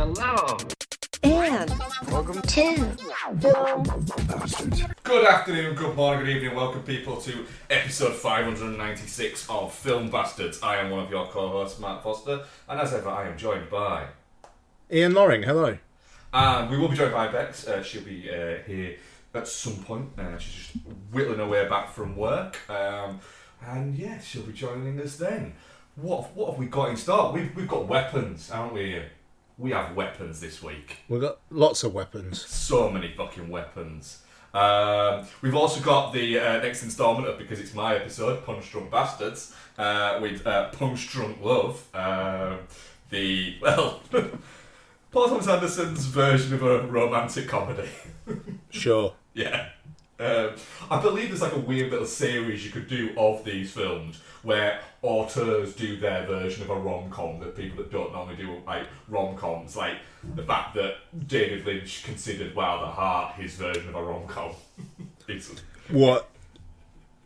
Hello. And welcome to Film Bastards. Good afternoon, good morning, good evening. Welcome, people, to episode 596 of Film Bastards. I am one of your co-hosts, Matt Foster, and as ever, I am joined by Ian Loring. Hello. And we will be joined by Bex. She'll be here at some point. She's just whittling her way back from work. And yeah, she'll be joining us then. What have we got in store? We've got weapons, haven't we? We have weapons this week. We've got lots of weapons. So many fucking weapons. We've also got the next instalment of Because It's My Episode, Punch Drunk Bastards, with Punch Drunk Love. Paul Thomas Anderson's version of a romantic comedy. Sure. Yeah. I believe there's like a weird little series you could do of these films where auteurs do their version of a rom-com that people that don't normally do like rom-coms, like the fact that David Lynch considered Wild at Heart his version of a rom-com. What?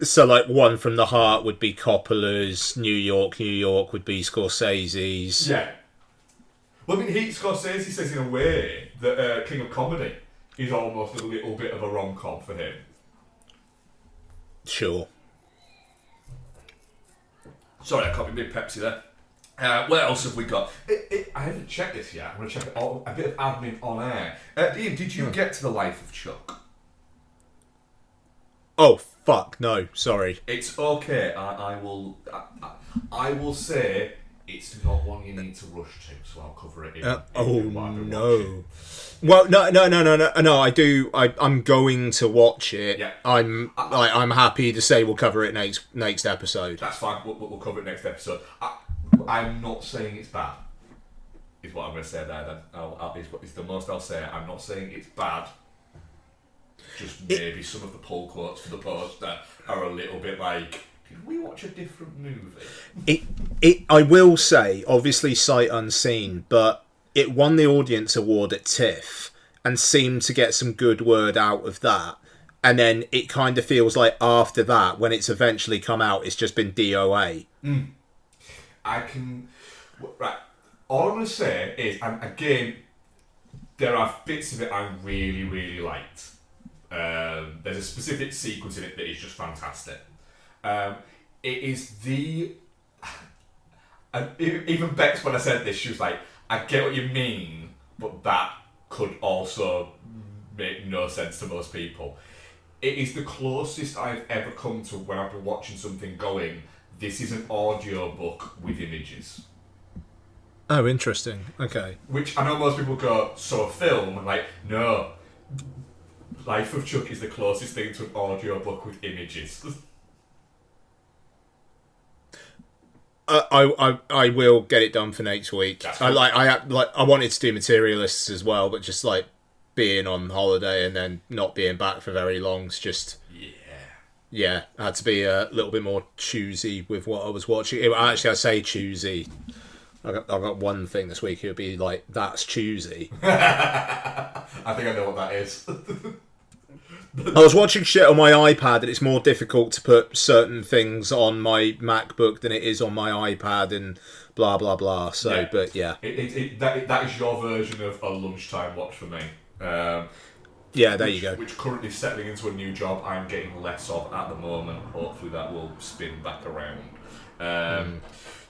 So like One from the Heart would be Coppola's, New York would be Scorsese's. Yeah. Well, I mean, Scorsese says in a way that King of Comedy is almost a little bit of a rom-com for him. Sure. Sorry, I can't be big Pepsi there. What else have we got? I haven't checked this yet. I'm going to check it all, a bit of admin on air. Ian, did you get to The Life of Chuck? Oh, fuck, no, sorry. It's okay. I will say it's not one you need to rush to, so I'll cover it in. No. Well, no. I'm going to watch it. Yeah. I'm happy to say we'll cover it next episode. That's fine. We'll cover it next episode. I'm not saying it's bad. Is what I'm going to say there. Then it's the most I'll say. I'm not saying it's bad. Just maybe some of the pull quotes for the poster are a little bit like, did we watch a different movie? I will say, obviously sight unseen, but it won the audience award at TIFF and seemed to get some good word out of that. And then it kind of feels like after that, when it's eventually come out, it's just been DOA. Right. All I'm going to say is, and again, there are bits of it I really, really liked. There's a specific sequence in it that is just fantastic. It is the... And even Bex, when I said this, she was like, I get what you mean, but that could also make no sense to most people. It is the closest I've ever come to when I've been watching something going, this is an audio book with images. Oh, interesting. Okay. Which I know most people go, so a film, and like, no. Life of Chuck is the closest thing to an audio book with images. I will get it done for next week. That's I wanted to do Materialists as well, but just like being on holiday and then not being back for very long is just I had to be a little bit more choosy with what I was watching. I say choosy. I've got one thing this week. It would be like, that's choosy. I think I know what that is. I was watching shit on my iPad, and it's more difficult to put certain things on my MacBook than it is on my iPad, and blah blah blah. So, yeah. But yeah, that is your version of a lunchtime watch for me. Yeah, there you go. Which currently settling into a new job, I'm getting less of at the moment. Hopefully, that will spin back around.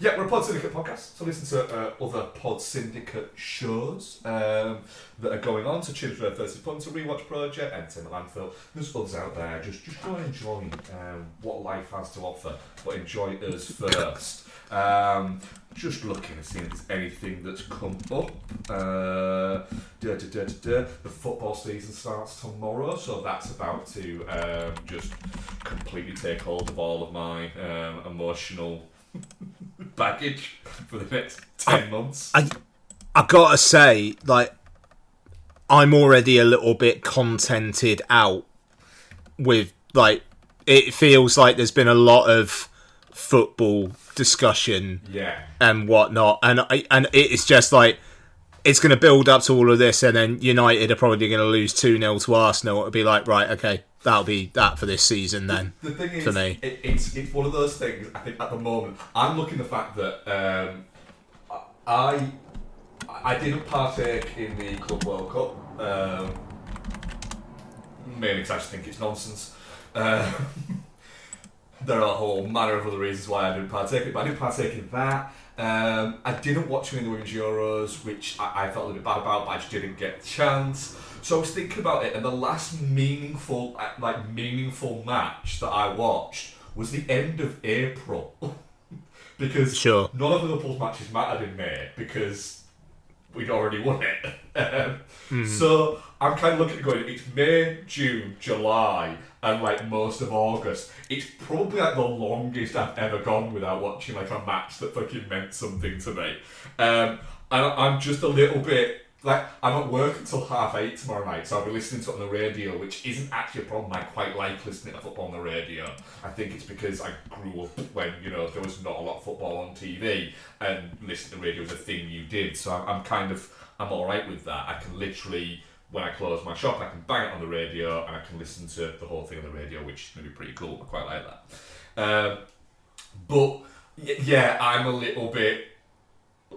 Yeah, we're a Pod Syndicate podcast, so listen to other Pod Syndicate shows that are going on. So Children of Thirsty Punter, Rewatch Project, Entertainment Landfill. There's others out there. Just go and enjoy what life has to offer, but enjoy us first. Just looking to see if there's anything that's come up. The football season starts tomorrow, so that's about to just completely take hold of all of my emotional baggage for the next 10 months. I gotta say, like, I'm already a little bit contented out with, like, it feels like there's been a lot of football discussion and whatnot, and it's just like, it's going to build up to all of this, and then United are probably going to lose 2-0 to Arsenal. It'll be like, right, okay, that'll be that for this season then. The thing is, for me, it's one of those things. I think at the moment, I'm looking at the fact that I didn't partake in the Club World Cup, mainly because I just think it's nonsense. There are a whole manner of other reasons why I didn't partake in it, but I didn't partake in that. I didn't watch him in the Women's Euros, which I felt a little bit bad about, but I just didn't get the chance. So I was thinking about it, and the last meaningful match that I watched was the end of April. Because none of Liverpool's matches mattered in May, because we'd already won it. So I'm kind of looking at going, it's May, June, July, and like most of August. It's probably like the longest I've ever gone without watching like a match that fucking meant something to me. And I'm just a little bit, like, I'm at work until 8:30 tomorrow night, so I'll be listening to it on the radio, which isn't actually a problem. I quite like listening to football on the radio. I think it's because I grew up when, you know, there was not a lot of football on TV, and listening to radio was a thing you did, so I'm alright with that. I can literally, when I close my shop, I can bang it on the radio, and I can listen to the whole thing on the radio, which is going to be pretty cool. I quite like that. But, yeah, I'm a little bit...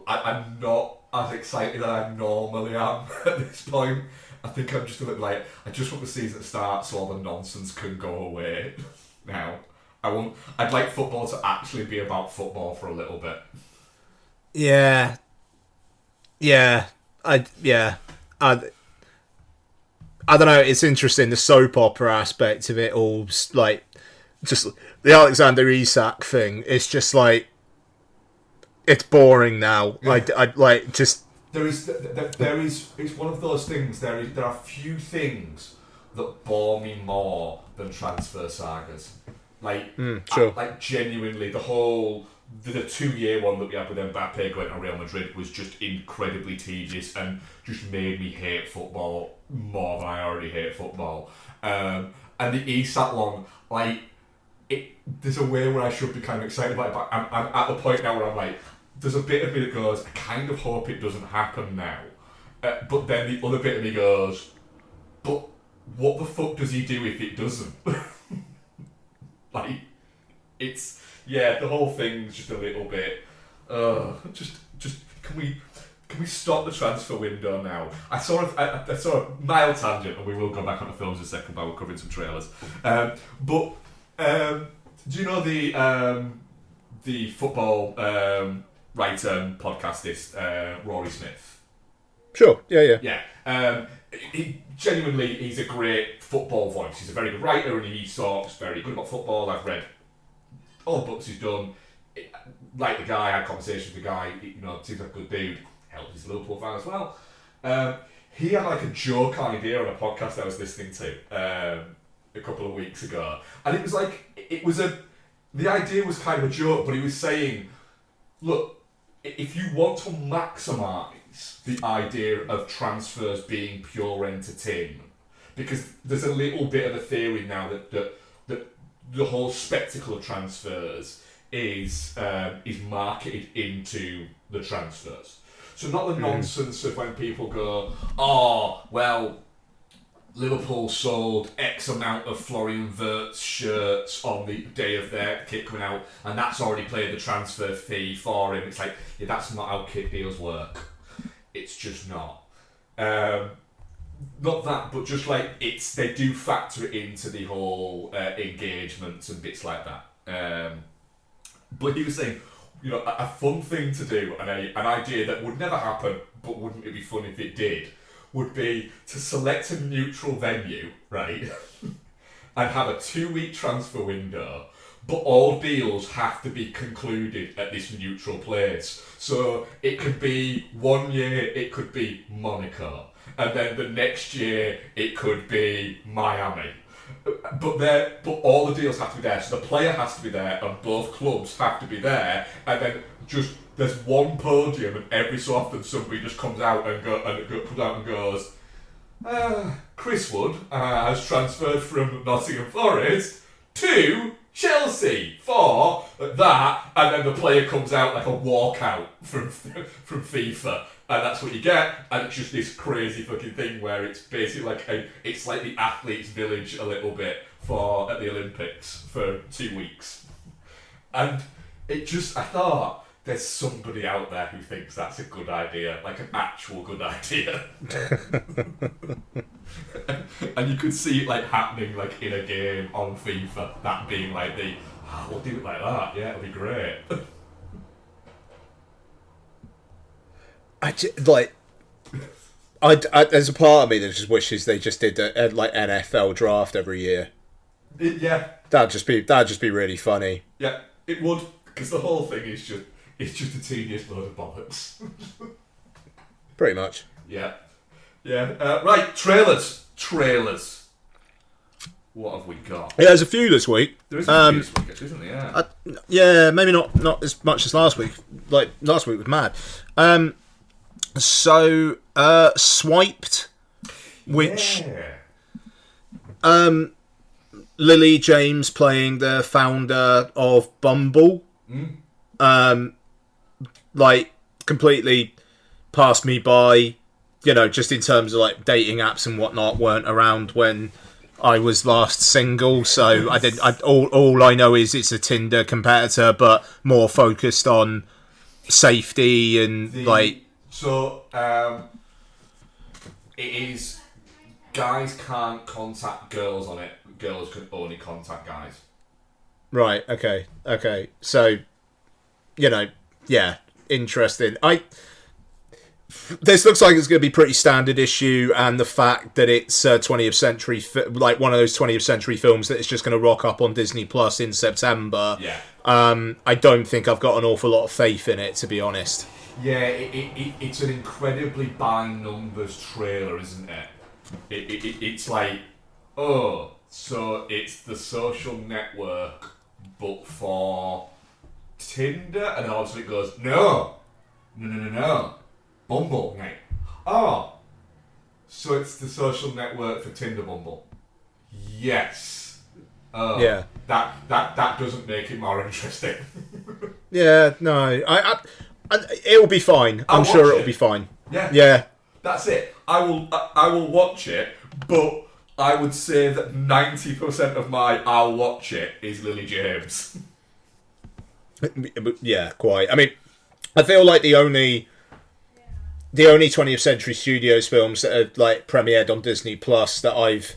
I'm not as excited as I normally am at this point. I think I'm just a little like, I just want the season to start so all the nonsense can go away now. I'd like football to actually be about football for a little bit. Yeah. I don't know, it's interesting, the soap opera aspect of it all, like, just the Alexander Isak thing, it's just like, it's boring now. Like, it's one of those things. There are few things that bore me more than transfer sagas. Like, like genuinely, the 2-year one that we had with Mbappe going to Real Madrid was just incredibly tedious and just made me hate football more than I already hate football. And the Isak one, like, there's a way where I should be kind of excited about it, but I'm at the point now where I'm like, there's a bit of me that goes, I kind of hope it doesn't happen now. But then the other bit of me goes, but what the fuck does he do if it doesn't? Like, it's, yeah, the whole thing's just a little bit, just can we stop the transfer window now? I saw a mild tangent, and we will go back on the films in a second, but we're covering some trailers. But do you know the football writer and podcastist Rory Smith? Sure, yeah. Yeah. He's a great football voice. He's a very good writer, and he talks very good about football. I've read all the books he's done. Like the guy, I had conversations with the guy. You know, seems like a good dude. Hell, he's a Liverpool fan as well. He had like a joke idea on a podcast I was listening to a couple of weeks ago, and it was like the idea was kind of a joke, but he was saying, look, if you want to maximise the idea of transfers being pure entertainment, because there's a little bit of a theory now that the whole spectacle of transfers is marketed into the transfers. So not the nonsense of when people go, oh, well, Liverpool sold X amount of Florian Wirtz shirts on the day of their kit coming out, and that's already played the transfer fee for him. It's like, yeah, that's not how kit deals work. It's just not. Not that, but just like they do factor it into the whole engagements and bits like that. But he was saying, you know, a fun thing to do, and an idea that would never happen, but wouldn't it be fun if it did, would be to select a neutral venue, right, and have a 2-week transfer window, but all deals have to be concluded at this neutral place. So it could be 1 year, it could be Monaco, and then the next year it could be Miami. But all the deals have to be there, so the player has to be there, and both clubs have to be there, and then just there's one podium, and every so often somebody just comes out and goes, Chris Wood has transferred from Nottingham Forest to Chelsea for that, and then the player comes out like a walkout from FIFA, and that's what you get, and it's just this crazy fucking thing where it's basically like it's like the athletes' village a little bit at the Olympics for 2 weeks, and it just, I thought, there's somebody out there who thinks that's a good idea, like an actual good idea. And you could see it like happening like in a game on FIFA, that being like we'll do it like that, yeah, it'll be great. There's a part of me that just wishes they just did a like NFL draft every year. Yeah. That'd just be really funny. Yeah, it would, because the whole thing is just a tedious load of bollocks. Pretty much. Yeah. Right, trailers. What have we got? Yeah, there's a few this week. There is a few this week, actually, isn't there? Yeah. Yeah, maybe not as much as last week. Like last week was mad. So Swiped, which Lily James playing the founder of Bumble, like completely passed me by. You know, just in terms of like dating apps and whatnot, weren't around when I was last single. So all I know is it's a Tinder competitor, but more focused on safety and So it is. Guys can't contact girls on it. Girls can only contact guys. Right. Okay. So, yeah, interesting. This looks like it's going to be pretty standard issue, and the fact that it's 20th century, like one of those 20th century films that is just going to rock up on Disney Plus in September. Yeah. I don't think I've got an awful lot of faith in it, to be honest. Yeah, it's an incredibly by numbers trailer, isn't it? It's like, oh, so it's the social network, but for Tinder, and all of a sudden it goes, no, Bumble, mate. Oh, so it's the social network for Tinder, Bumble. Yes. Oh, yeah. That doesn't make it more interesting. Yeah, no, it'll be fine. I'm sure it'll be fine. Yeah. That's it. I will watch it, but I would say that 90% of my I'll watch it is Lily James. Yeah, quite. I mean, I feel like the only 20th Century Studios films that have like premiered on Disney Plus that I've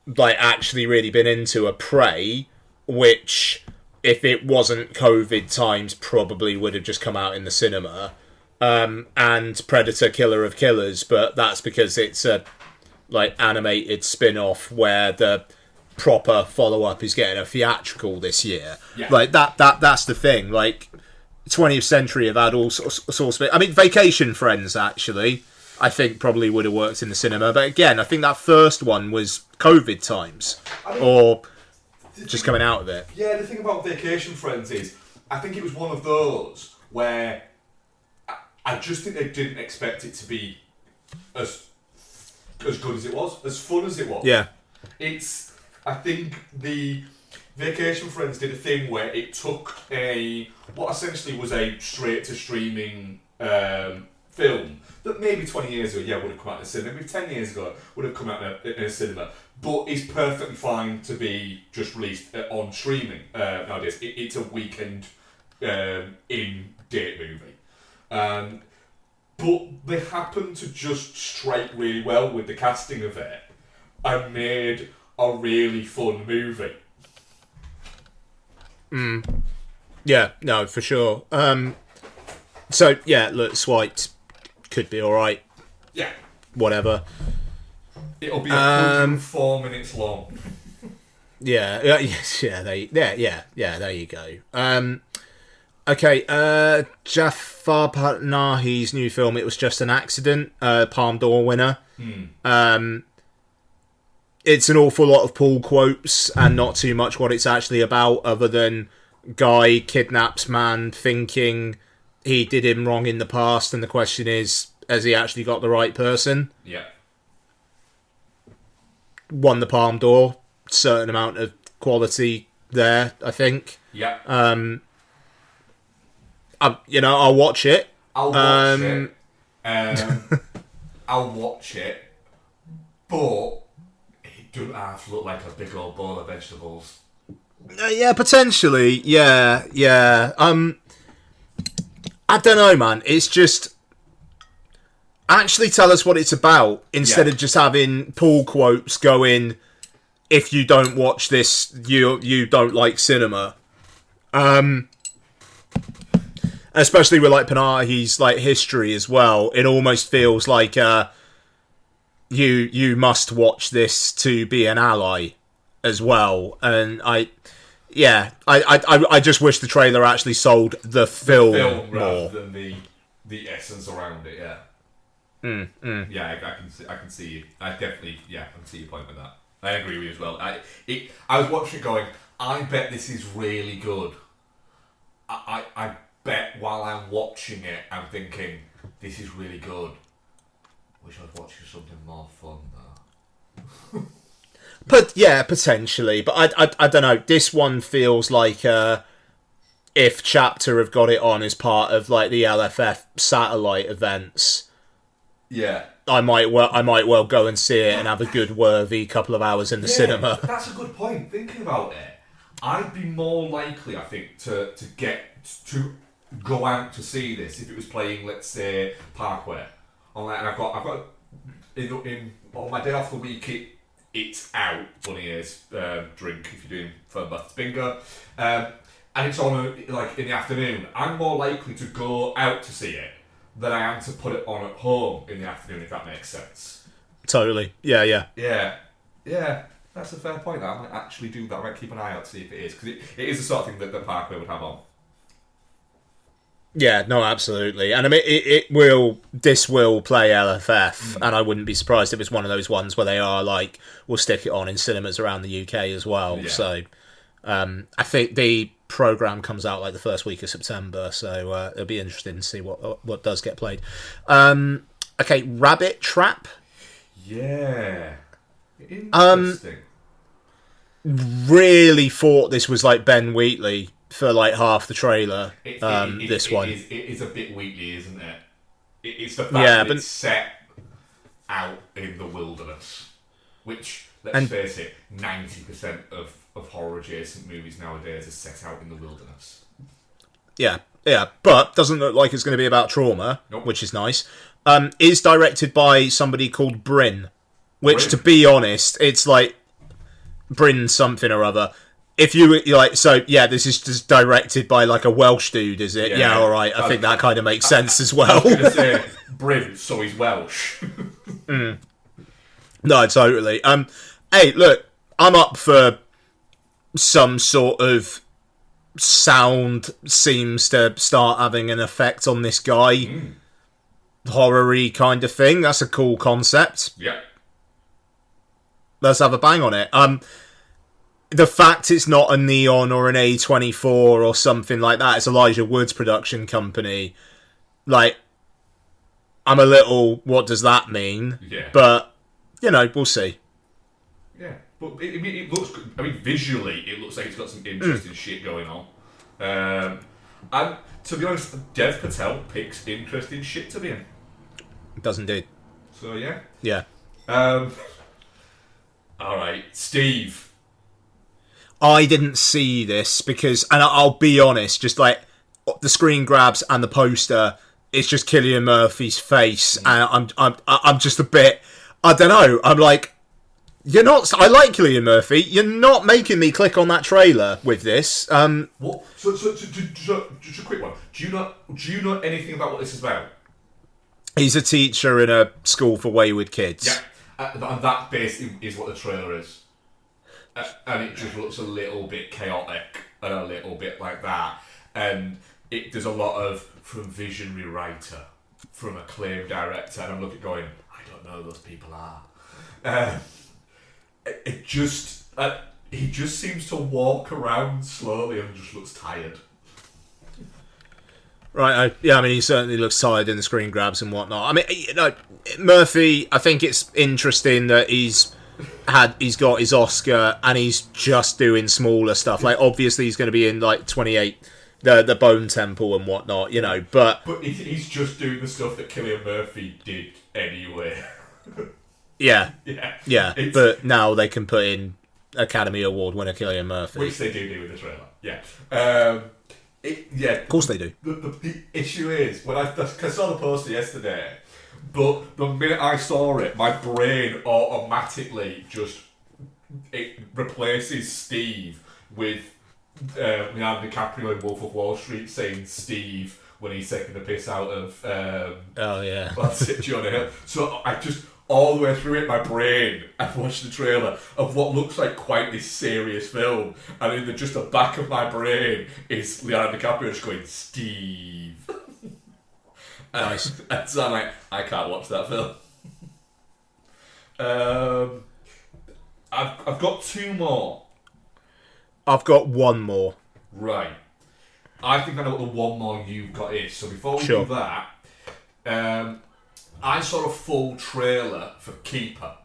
like actually really been into are Prey, which if it wasn't COVID times probably would have just come out in the cinema, and Predator: Killer of Killers, but that's because it's a like animated spin-off where the proper follow-up is getting a theatrical this year. Yeah. Like that's the thing. Like 20th Century have had all sorts of... I mean, Vacation Friends, actually, I think probably would have worked in the cinema. But again, I think that first one was COVID times. Or just coming out of it. Yeah, the thing about Vacation Friends is, I think it was one of those where I just think they didn't expect it to be as good as it was, as fun as it was. Yeah. I think the Vacation Friends did a thing where it took what essentially was a straight-to-streaming film that maybe 20 years ago, would have come out in the cinema, maybe 10 years ago would have come out in a cinema, but is perfectly fine to be just released on streaming nowadays. It's a weekend in-date movie. But they happened to just strike really well with the casting of it and made a really fun movie. Yeah, no, for sure. So, yeah, look, Swiped could be alright. Yeah. Whatever. It'll be 104 minutes long. Yeah, there you go. Okay, Jafar Panahi's new film, It Was Just an Accident, Palme d'Or winner. It's an awful lot of pull quotes and not too much what it's actually about, other than guy kidnaps man thinking he did him wrong in the past, and the question is, has he actually got the right person? Yeah. Won the Palme d'Or, certain amount of quality there, I think. Yeah. I'll watch it. I'll watch it. I'll watch it, but it doesn't have to look like a big old bowl of vegetables. Yeah, potentially. Yeah. I don't know, man. It's just actually tell us what it's about instead of just having pull quotes going. If you don't watch this, you don't like cinema. Especially with like Panahi's like history as well. It almost feels like you must watch this to be an ally as well. And I just wish the trailer actually sold the film more rather than the essence around it. Yeah. Yeah, I can see you. I definitely, I can see your point with that. I agree with you as well. I was watching it going, I bet this is really good. I bet while I'm watching it, I'm thinking, this is really good. Wish I was watching something more fun though. But yeah, potentially. But I don't know. This one feels like if Chapter have got it on as part of like the LFF satellite events. Yeah. I might well go and see it and have a good worthy couple of hours in the cinema. That's a good point. Thinking about it, I'd be more likely, I think, to go out to see this if it was playing, let's say, Parkway. And I've got on my day off the week it's out. Bunny ears, drink if you're doing firm busts bingo, and it's on like in the afternoon. I'm more likely to go out to see it than I am to put it on at home in the afternoon, if that makes sense. Totally. Yeah. That's a fair point. I might actually do that. I might keep an eye out to see if it is, because it is the sort of thing that the Parkway would have on. Yeah, no, absolutely. And I mean, this will play LFF, and I wouldn't be surprised if it's one of those ones where they are like, we'll stick it on in cinemas around the UK as well. Yeah. So I think the programme comes out like the first week of September, so it'll be interesting to see what does get played. Okay, Rabbit Trap. Yeah. Interesting. Really thought this was like Ben Wheatley for like half the trailer. This one. It is a bit Wheatley, isn't it? It's the fact that it's set out in the wilderness, which, let's face it, 90% of horror adjacent movies nowadays are set out in the wilderness. Yeah, but doesn't look like it's going to be about trauma, which is nice. Is directed by somebody called Bryn, which, to be honest, it's like Bryn something or other. If you like, this is just directed by like a Welsh dude, is it? Yeah, all right. I think that kind of makes sense as well. I was going to say Bryn, so he's Welsh. No, totally. Hey, look, I'm up for some sort of sound seems to start having an effect on this guy. Horror-y kind of thing. That's a cool concept. Yeah. Let's have a bang on it. The fact it's not a Neon or an A24 or something like that, it's Elijah Wood's production company. Like, I'm a little, what does that mean? Yeah. But, we'll see. Yeah. But it looks good. I mean, visually, it looks like it's got some interesting shit going on. And to be honest, Dev Patel picks interesting shit to be in. It does indeed. So, yeah. Yeah. Alright, Steve. I didn't see this because, and I'll be honest, just like the screen grabs and the poster, it's just Cillian Murphy's face, and I'm just a bit, I don't know. I'm like, you're not. I like Cillian Murphy. You're not making me click on that trailer with this. What? So just a quick one. Do you know anything about what this is about? He's a teacher in a school for wayward kids. Yeah, and that basically is what the trailer is. And it just looks a little bit chaotic and a little bit like that. And there's a lot of from visionary writer, from acclaimed director, and I'm looking going, I don't know who those people are. He just seems to walk around slowly and just looks tired. Right, I mean, he certainly looks tired in the screen grabs and whatnot. I mean, Murphy, I think it's interesting that he's got his Oscar and he's just doing smaller stuff. Like, obviously he's going to be in like 28, the Bone Temple and whatnot, but he's just doing the stuff that Cillian Murphy did anyway. Yeah. But now they can put in Academy Award winner Cillian Murphy, which they do with the trailer. Yeah. Of course they do. The issue is, when I saw the poster yesterday, but the minute I saw it, my brain automatically it replaces Steve with Leonardo DiCaprio in Wolf of Wall Street saying Steve when he's taking the piss out of that's it, Jonah Hill. So I just all the way through it, my brain, I've watched the trailer of what looks like quite this serious film, and in just the back of my brain is Leonardo DiCaprio just going, Steve. Nice. And so I'm like, I can't watch that film. I've got two more. I've got one more. Right. I think I know what the one more you've got is. So before we Sure. do that, I saw a full trailer for Keeper,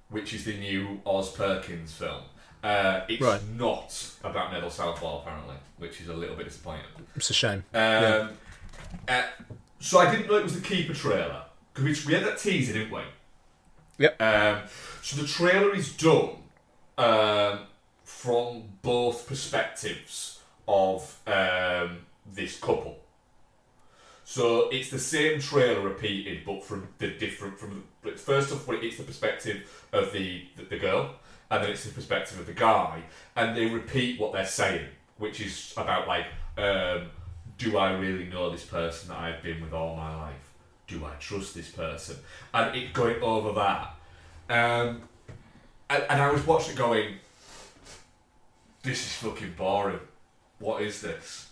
which is the new Oz Perkins film. It's not about Neville Southall, apparently, which is a little bit disappointing. It's a shame. So I didn't know it was the Keeper trailer, because we had that teaser, didn't we? Yep. So the trailer is done from both perspectives of this couple. So it's the same trailer repeated, but first off, it's the perspective of the girl, and then it's the perspective of the guy, and they repeat what they're saying, which is about like, do I really know this person that I've been with all my life? Do I trust this person? And it going over that, and I was watching it going, this is fucking boring. What is this?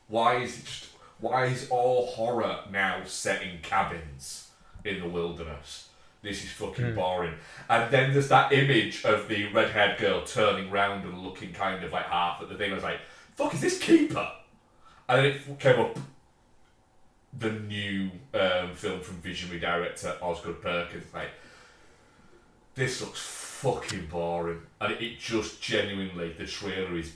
Why is all horror now set in cabins in the wilderness? This is fucking boring. And then there's that image of the red-haired girl turning round and looking kind of like half at the thing. I was like, fuck, is this Keeper? And then it came up, the new film from visionary director Osgood Perkins. Like, this looks fucking boring. And it just genuinely, the trailer is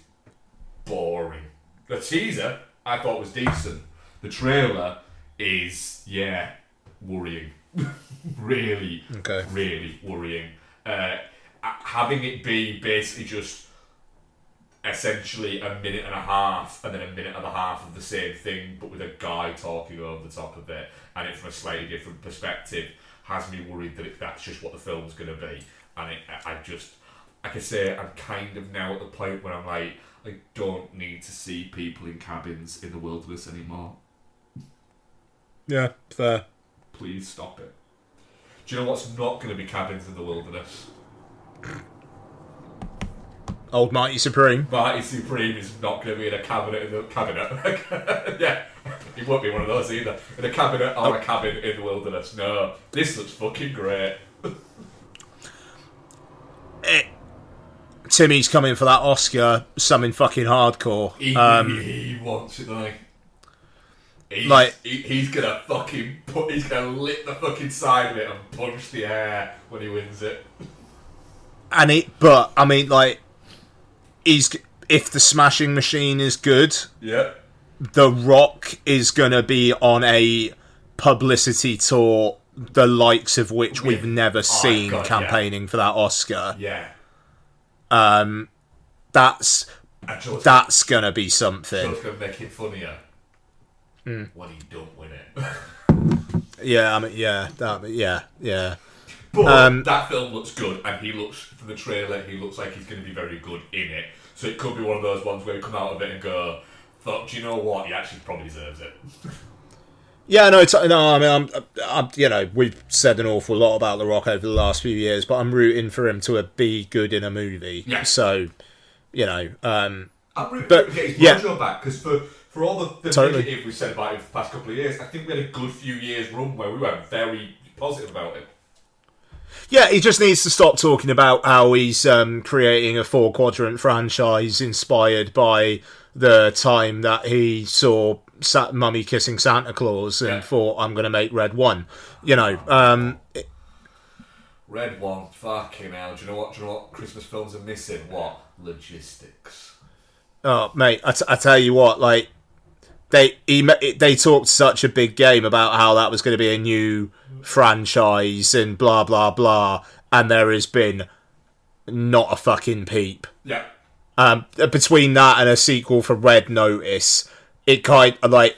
boring. The teaser I thought was decent. The trailer is, worrying. Really worrying. Having it be basically just essentially a minute and a half and then a minute and a half of the same thing, but with a guy talking over the top of it, and it from a slightly different perspective, has me worried that that's just what the film's going to be. And like I say, I'm kind of now at the point where I'm like, I don't need to see people in cabins in the wilderness anymore. Yeah, fair. Please stop it. Do you know what's not going to be cabins in the wilderness? Old Mighty Supreme. Mighty Supreme is not going to be in a cabinet in the cabinet. Yeah, he won't be one of those either. In a cabinet or a cabin in the wilderness. No, this looks fucking great. Timmy's coming for that Oscar, something fucking hardcore. He wants it, though. He's gonna fucking he's gonna lick the fucking side of it and punch the air when he wins it. But I mean, like, if the Smashing Machine is good, yeah, The Rock is gonna be on a publicity tour, the likes of which we've never seen, campaigning for that Oscar. Yeah. That's gonna be something. It's gonna make it funnier when he don't win it. Yeah, I mean, yeah. But that film looks good, and he looks, from the trailer, he looks like he's going to be very good in it. So it could be one of those ones where you come out of it and go, "Fuck, do you know what? He actually probably deserves it." Yeah, no. I mean, I'm, we've said an awful lot about The Rock over the last few years, but I'm rooting for him to be good in a movie. Yeah. So, I'm rooting for him to get his mojo back, because for all the negative we said about him for the past couple of years, I think we had a good few years run where we were very positive about it. Yeah, he just needs to stop talking about how he's creating a 4-quadrant franchise inspired by the time that he saw Mummy kissing Santa Claus and thought, I'm going to make Red 1. Red 1, fucking hell. Do you know what Christmas films are missing? What? Logistics. Oh, mate, I tell you what, like, they talked such a big game about how that was going to be a new franchise and blah, blah, blah, and there has been not a fucking peep. Yeah. Between that and a sequel for Red Notice, it kind of like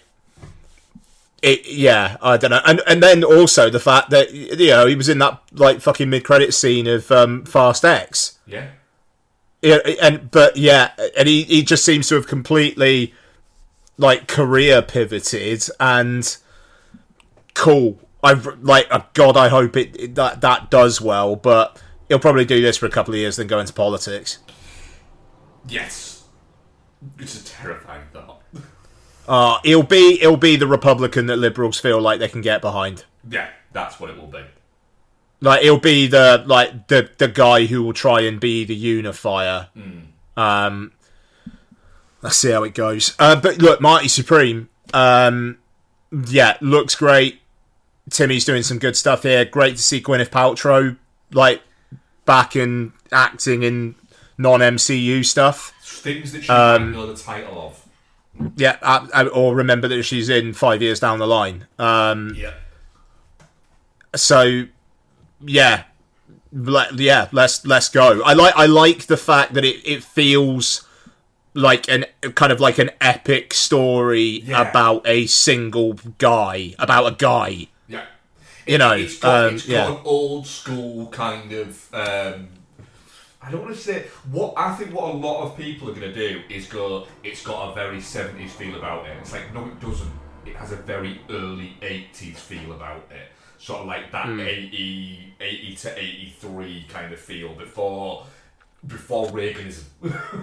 it. Yeah, I don't know. And then also the fact that he was in that like fucking mid-credit scene of Fast X. Yeah. Yeah, and he just seems to have completely like career pivoted and cool. I hope that does well, but he'll probably do this for a couple of years, then go into politics. Yes, it's a terrifying thought. He'll be the Republican that liberals feel like they can get behind. Yeah, that's what it will be. Like he'll be the guy who will try and be the unifier. Let's see how it goes. But look, Marty Supreme, looks great. Timmy's doing some good stuff here. Great to see Gwyneth Paltrow like back and acting in non-MCU stuff. Things that she might know the title of. Yeah, or remember that she's in 5 years down the line. So, let's go. I like the fact that it feels like an kind of like an epic story about a single guy, about a guy. Yeah, it's got an old school kind of. I don't want to say what I think. What a lot of people are going to do is go. It's got a very 70s feel about it. It's like no, it doesn't. It has a very early 80s feel about it. Sort of like that 80 to 83 kind of feel before Reaganism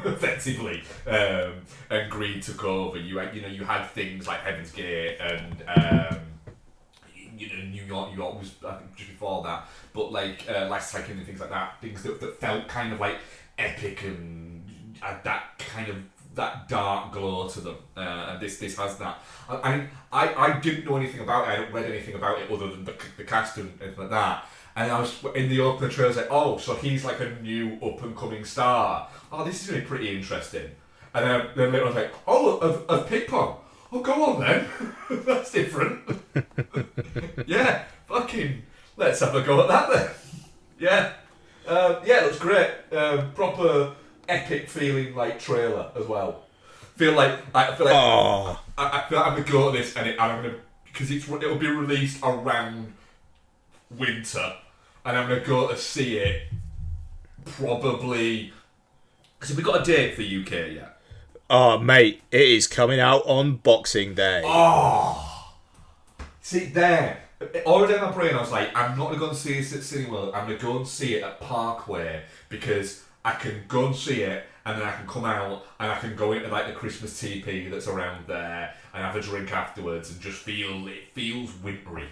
effectively and greed took over. You had things like Heaven's Gate and New York was I think just before that, but like Last Tycoon and things like that, things that felt kind of like epic and had that kind of that dark glow to them, and this has that. I didn't know anything about it. I hadn't read anything about it other than the cast and anything like that. And I was in the opener trailer, I was like, oh, so he's like a new up and coming star. Oh, this is going to be pretty interesting. And then later I was like, oh, a pig pong. Oh, go on then. That's different. Yeah, fucking. Let's have a go at that then. Yeah. It looks great. Proper epic feeling like trailer as well. I feel like I'm gonna go to this and I'm gonna because it'll be released around winter, and I'm gonna go to see it probably because we got a date for UK yet. Oh mate, it is coming out on Boxing Day. Oh, see there. Already in my brain, I was like, I'm not going to go and see this at Cineworld. I'm going to go and see it at Parkway because I can go and see it and then I can come out and I can go into like the Christmas TP that's around there and have a drink afterwards and just it feels wintry.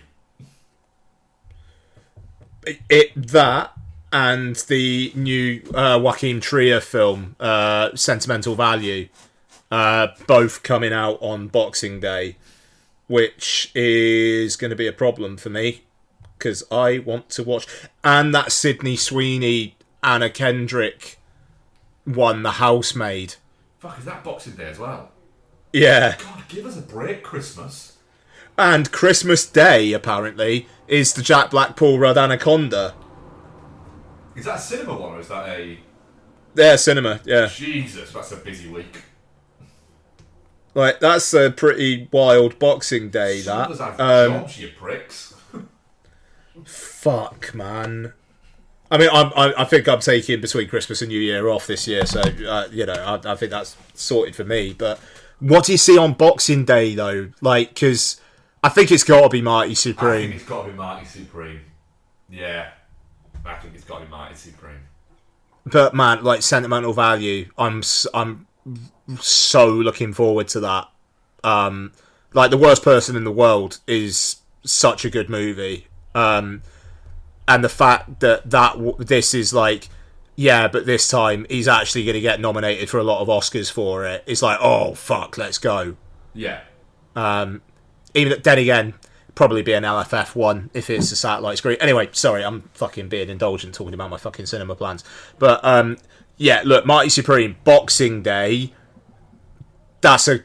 That and the new Joaquin Trier film, Sentimental Value, both coming out on Boxing Day, which is going to be a problem for me because I want to watch. And that Sydney Sweeney, Anna Kendrick one, The Housemaid. Fuck, is that Boxing Day as well? Yeah. God, give us a break, Christmas. And Christmas Day, apparently, is the Jack Black Paul Rudd Anaconda. Is that a cinema one or is that a... Yeah, cinema, yeah. Jesus, that's a busy week. Like, that's a pretty wild Boxing Day, that. Have jobs, you pricks. Fuck, man. I mean, I think I'm taking between Christmas and New Year off this year, so, I think that's sorted for me. But what do you see on Boxing Day, though? Like, because I think it's got to be Mighty Supreme. I think it's got to be Mighty Supreme. Yeah. I think it's got to be Mighty Supreme. But, man, like, Sentimental Value, I'm so looking forward to that. Like, The Worst Person in the World is such a good movie. And the fact that this is like, yeah, but this time he's actually going to get nominated for a lot of Oscars for it. It's like, oh, fuck, let's go. Yeah. Even then again, probably be an LFF one if it's a satellite screen. Anyway, sorry, I'm fucking being indulgent talking about my fucking cinema plans. But, look, Mighty Supreme, Boxing Day, that's a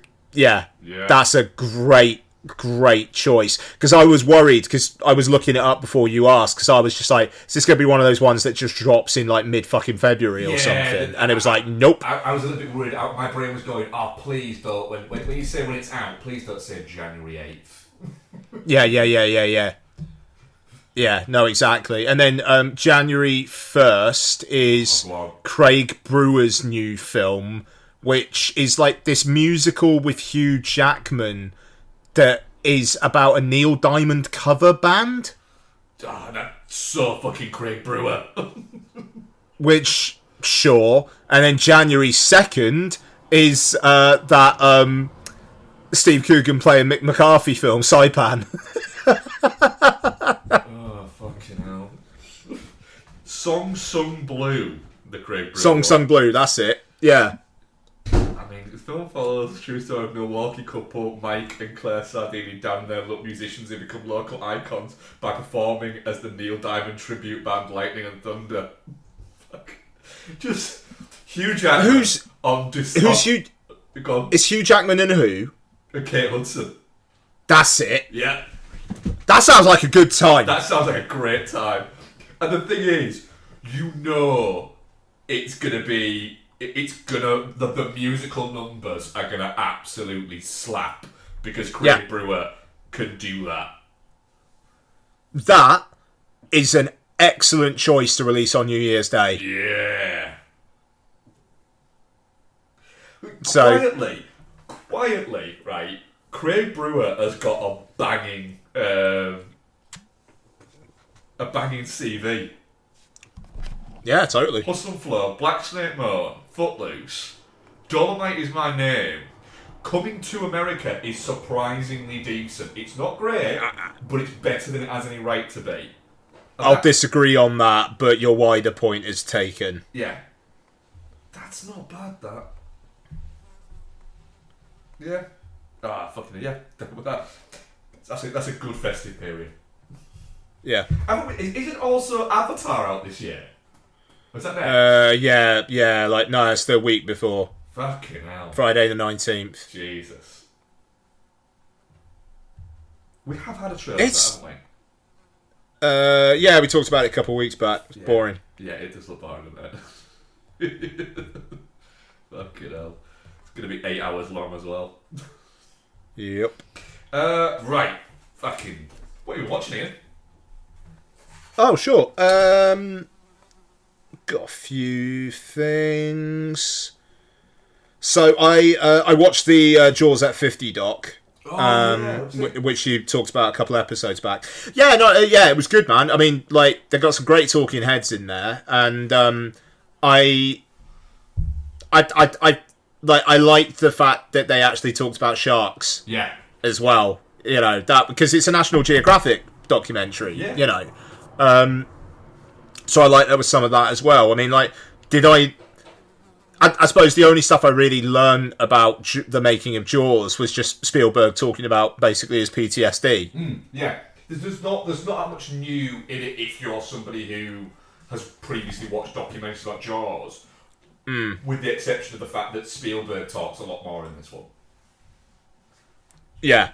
great great choice. Because I was worried, because I was looking it up before you asked, because I was just like, is this going to be one of those ones that just drops in like mid-fucking February or something? And it was like, nope. I was a little bit worried. My brain was going, oh, please don't, when you say when it's out, please don't say January 8th. Yeah. Yeah, no, exactly. And then January 1st is Craig Brewer's new film, which is like this musical with Hugh Jackman that is about a Neil Diamond cover band. Ah, that's so fucking Craig Brewer. Which, sure. And then January 2nd is that Steve Coogan playing Mick McCarthy film, Saipan. Oh, fucking hell. Song Sung Blue, the Craig Brewer. Song Sung Blue, that's it. Yeah. I mean, the film follows the true story of Milwaukee couple Mike and Claire Sardini down there, look musicians who become local icons by performing as the Neil Diamond tribute band Lightning and Thunder. Fuck. Just Hugh Jackman. Who's Hugh? Go on. Is Hugh Jackman in who? Kate Hudson. That's it. Yeah. That sounds like a good time. That sounds like a great time. And the thing is, you know, it's gonna be. The musical numbers are gonna absolutely slap because Craig Brewer can do that. That is an excellent choice to release on New Year's Day. Yeah. So quietly, right? Craig Brewer has got a banging CV. Yeah, totally. Hustle and Flow, Black Snake Moan, Footloose, Dolomite Is My Name. Coming to America is surprisingly decent. It's not great, but it's better than it has any right to be. I'll disagree on that, but your wider point is taken. Yeah. That's not bad, that. Yeah. Fucking yeah. With that. That's a good festive period. Yeah. Isn't also Avatar out this year? Was that next? Yeah. Like, no, it's the week before. Fucking hell. Friday the 19th. Jesus. We have had a trailer, haven't we? Yeah, we talked about it a couple of weeks back. It's boring. Yeah, it does look boring, doesn't it? Fucking hell. It's going to be 8 hours long as well. Yep. Right. Fucking... What are you watching here? Oh, sure. Got a few things. So I watched the Jaws at 50 doc. Which you talked about a couple of episodes back. Yeah, it was good, man. I mean, like, they've got some great talking heads in there, and I liked the fact that they actually talked about sharks. Yeah. As well, you know, that because it's a National Geographic documentary. Yeah. You know, so I like there was some of that as well. I mean, like, I suppose the only stuff I really learned about the making of Jaws was just Spielberg talking about basically his PTSD. Yeah, there's not that much new in it if you're somebody who has previously watched documentaries about Jaws, with the exception of the fact that Spielberg talks a lot more in this one. Yeah,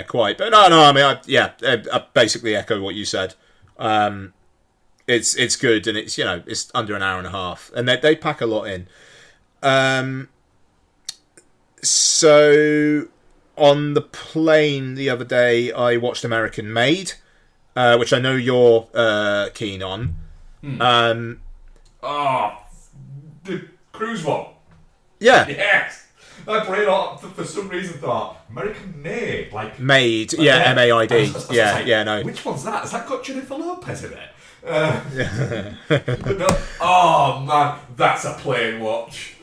quite. But no, I mean, I basically echo what you said. It's good, and it's, you know, it's under an hour and a half, and they pack a lot in. So on the plane the other day, I watched American Made, which I know you're keen on. The cruise one. Yeah. Yes. My brain, for some reason, thought American Made, like Made. Yeah, MAID. Yeah, no. Which one's that? Has that got Jennifer Lopez in it? But no, oh man, that's a plane watch.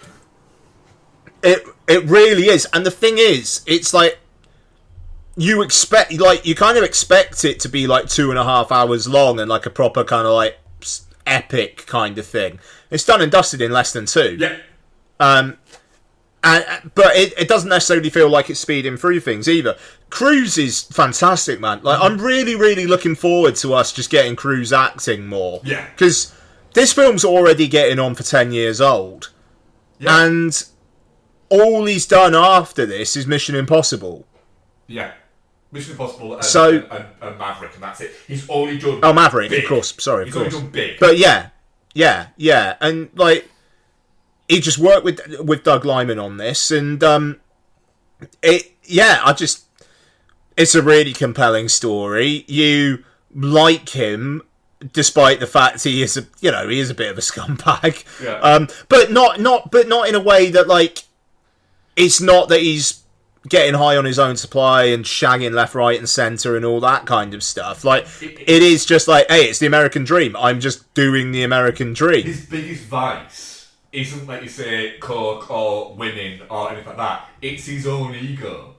It really is, and the thing is, it's like you kind of expect it to be like 2.5 hours long and like a proper kind of like epic kind of thing. It's done and dusted in less than 2. Yeah. But it doesn't necessarily feel like it's speeding through things either. Cruise is fantastic, man. Like, I'm really, really looking forward to us just getting Cruise acting more. Yeah. Because this film's already getting on for 10 years old. Yeah. And all he's done after this is Mission Impossible. Yeah. Mission Impossible and, So- and Maverick, and that's it. He's only done Maverick, big. of course. Sorry, of He's course. only done big. But yeah, and like he just worked with Doug Liman on this, and it's a really compelling story. You like him, despite the fact he is a bit of a scumbag. Yeah. But not in a way that like it's not that he's getting high on his own supply and shagging left, right, and centre and all that kind of stuff. Like it is just like, hey, it's the American dream. I'm just doing the American dream. His biggest vice isn't, like you say, coke or women or anything like that. It's his own ego.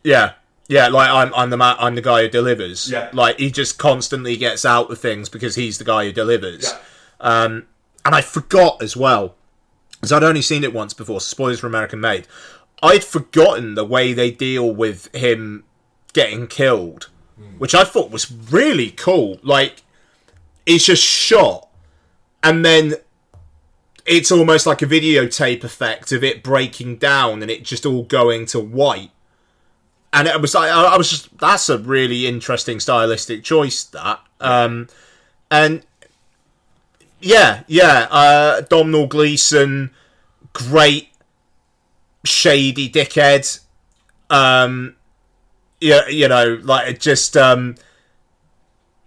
Yeah, like I'm the guy who delivers. Yeah. Like he just constantly gets out with things because he's the guy who delivers. Yeah. And I forgot as well, because I'd only seen it once before. Spoilers for American Made. I'd forgotten the way they deal with him getting killed, which I thought was really cool. Like he's just shot, and then it's almost like a videotape effect of it breaking down and it just all going to white. And it was like, I was just, that's a really interesting stylistic choice, that. And Domhnall Gleeson, great shady dickhead.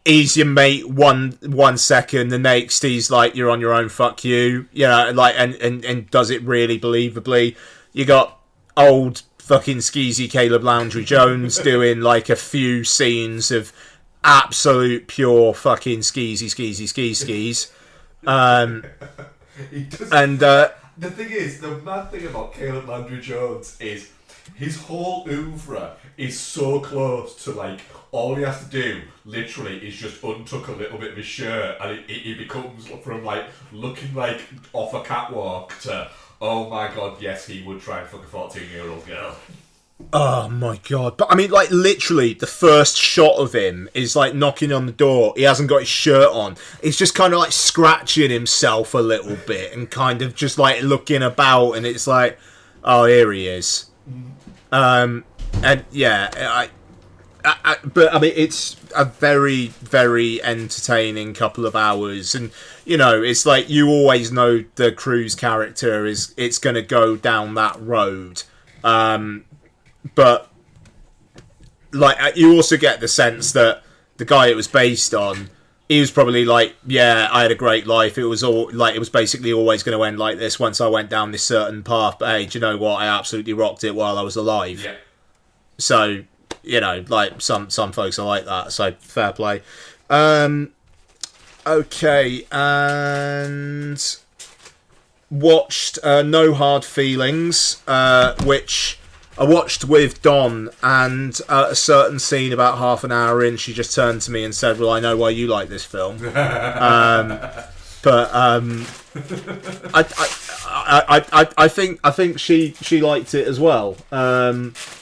He's your mate one second, the next he's like, you're on your own, fuck you. And does it really believably. You got old fucking skeezy Caleb Landry Jones doing like a few scenes of absolute pure fucking skeezy skis. He does, And the thing is, the mad thing about Caleb Landry Jones is his whole oeuvre is so close to, like, all he has to do literally is just untuck a little bit of his shirt, and he becomes from like looking like off a catwalk to, oh my god, yes, he would try and fuck a 14-year-old girl. oh my god. But I mean, like, literally the first shot of him is like knocking on the door. He hasn't got his shirt on. He's just kind of like scratching himself a little bit and kind of just like looking about, and it's like, oh, here he is. And yeah, but I mean, it's a very, very entertaining couple of hours, and you know, it's like you always know the Cruise character it's going to go down that road, but like you also get the sense that the guy it was based on, he was probably like, yeah, I had a great life. It was all like, it was basically always going to end like this once I went down this certain path. But hey, do you know what? I absolutely rocked it while I was alive. Yeah. So, you know, like some folks are like that. So fair play. Okay, and watched No Hard Feelings, which I watched with Don, and a certain scene about half an hour in, she just turned to me and said, "Well, I know why you like this film." I think she liked it as well.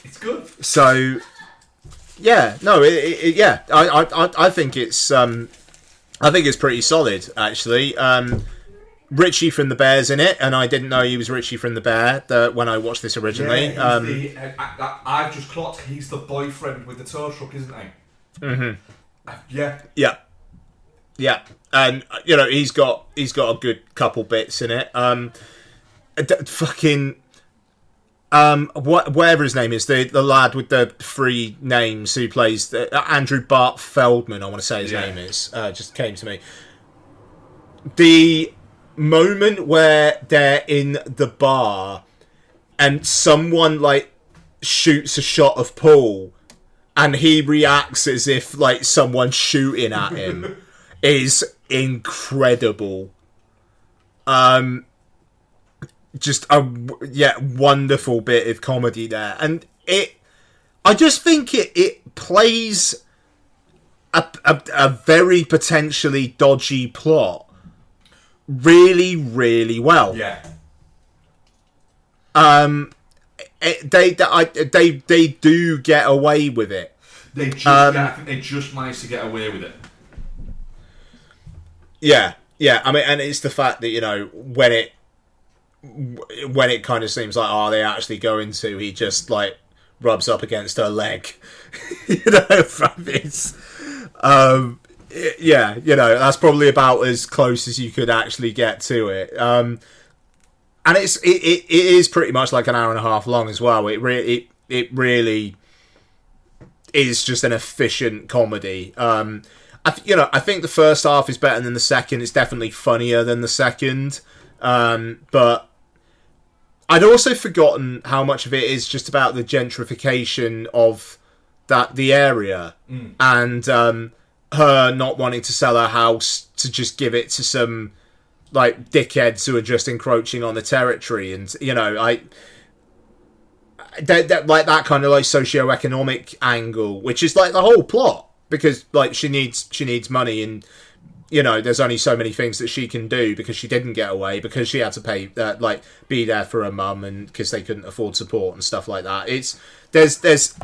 It's good. So yeah, no, I think it's pretty solid actually. Richie from The Bear's in it, and I didn't know he was Richie from The Bear when I watched this originally. Yeah, I've just clocked. He's the boyfriend with the tow truck, isn't he? Mm-hmm. Yeah. Yeah, and you know he's got a good couple bits in it. Whatever his name is, the lad with the three names who plays Andrew Bart Feldman, I want to say his name is, just came to me. The moment where they're in the bar and someone like shoots a shot of Paul and he reacts as if like someone's shooting at him is incredible. Just a wonderful bit of comedy there, and I just think it plays a very potentially dodgy plot really, really well. Yeah. They do get away with it. I think they just managed to get away with it. Yeah. I mean, and it's the fact that, you know, when it kind of seems like, are they actually going to? He just like rubs up against her leg. From this. Yeah, that's probably about as close as you could actually get to it. And it is pretty much like an hour and a half long as well. It really is just an efficient comedy. I think the first half is better than the second. It's definitely funnier than the second. But I'd also forgotten how much of it is just about the gentrification of the area and her not wanting to sell her house to just give it to some like dickheads who are just encroaching on the territory, and that kind of like socio-economic angle, which is like the whole plot, because like she needs money, and there's only so many things that she can do because she didn't get away, because she had to pay be there for her mum, and because they couldn't afford support and stuff like that. There's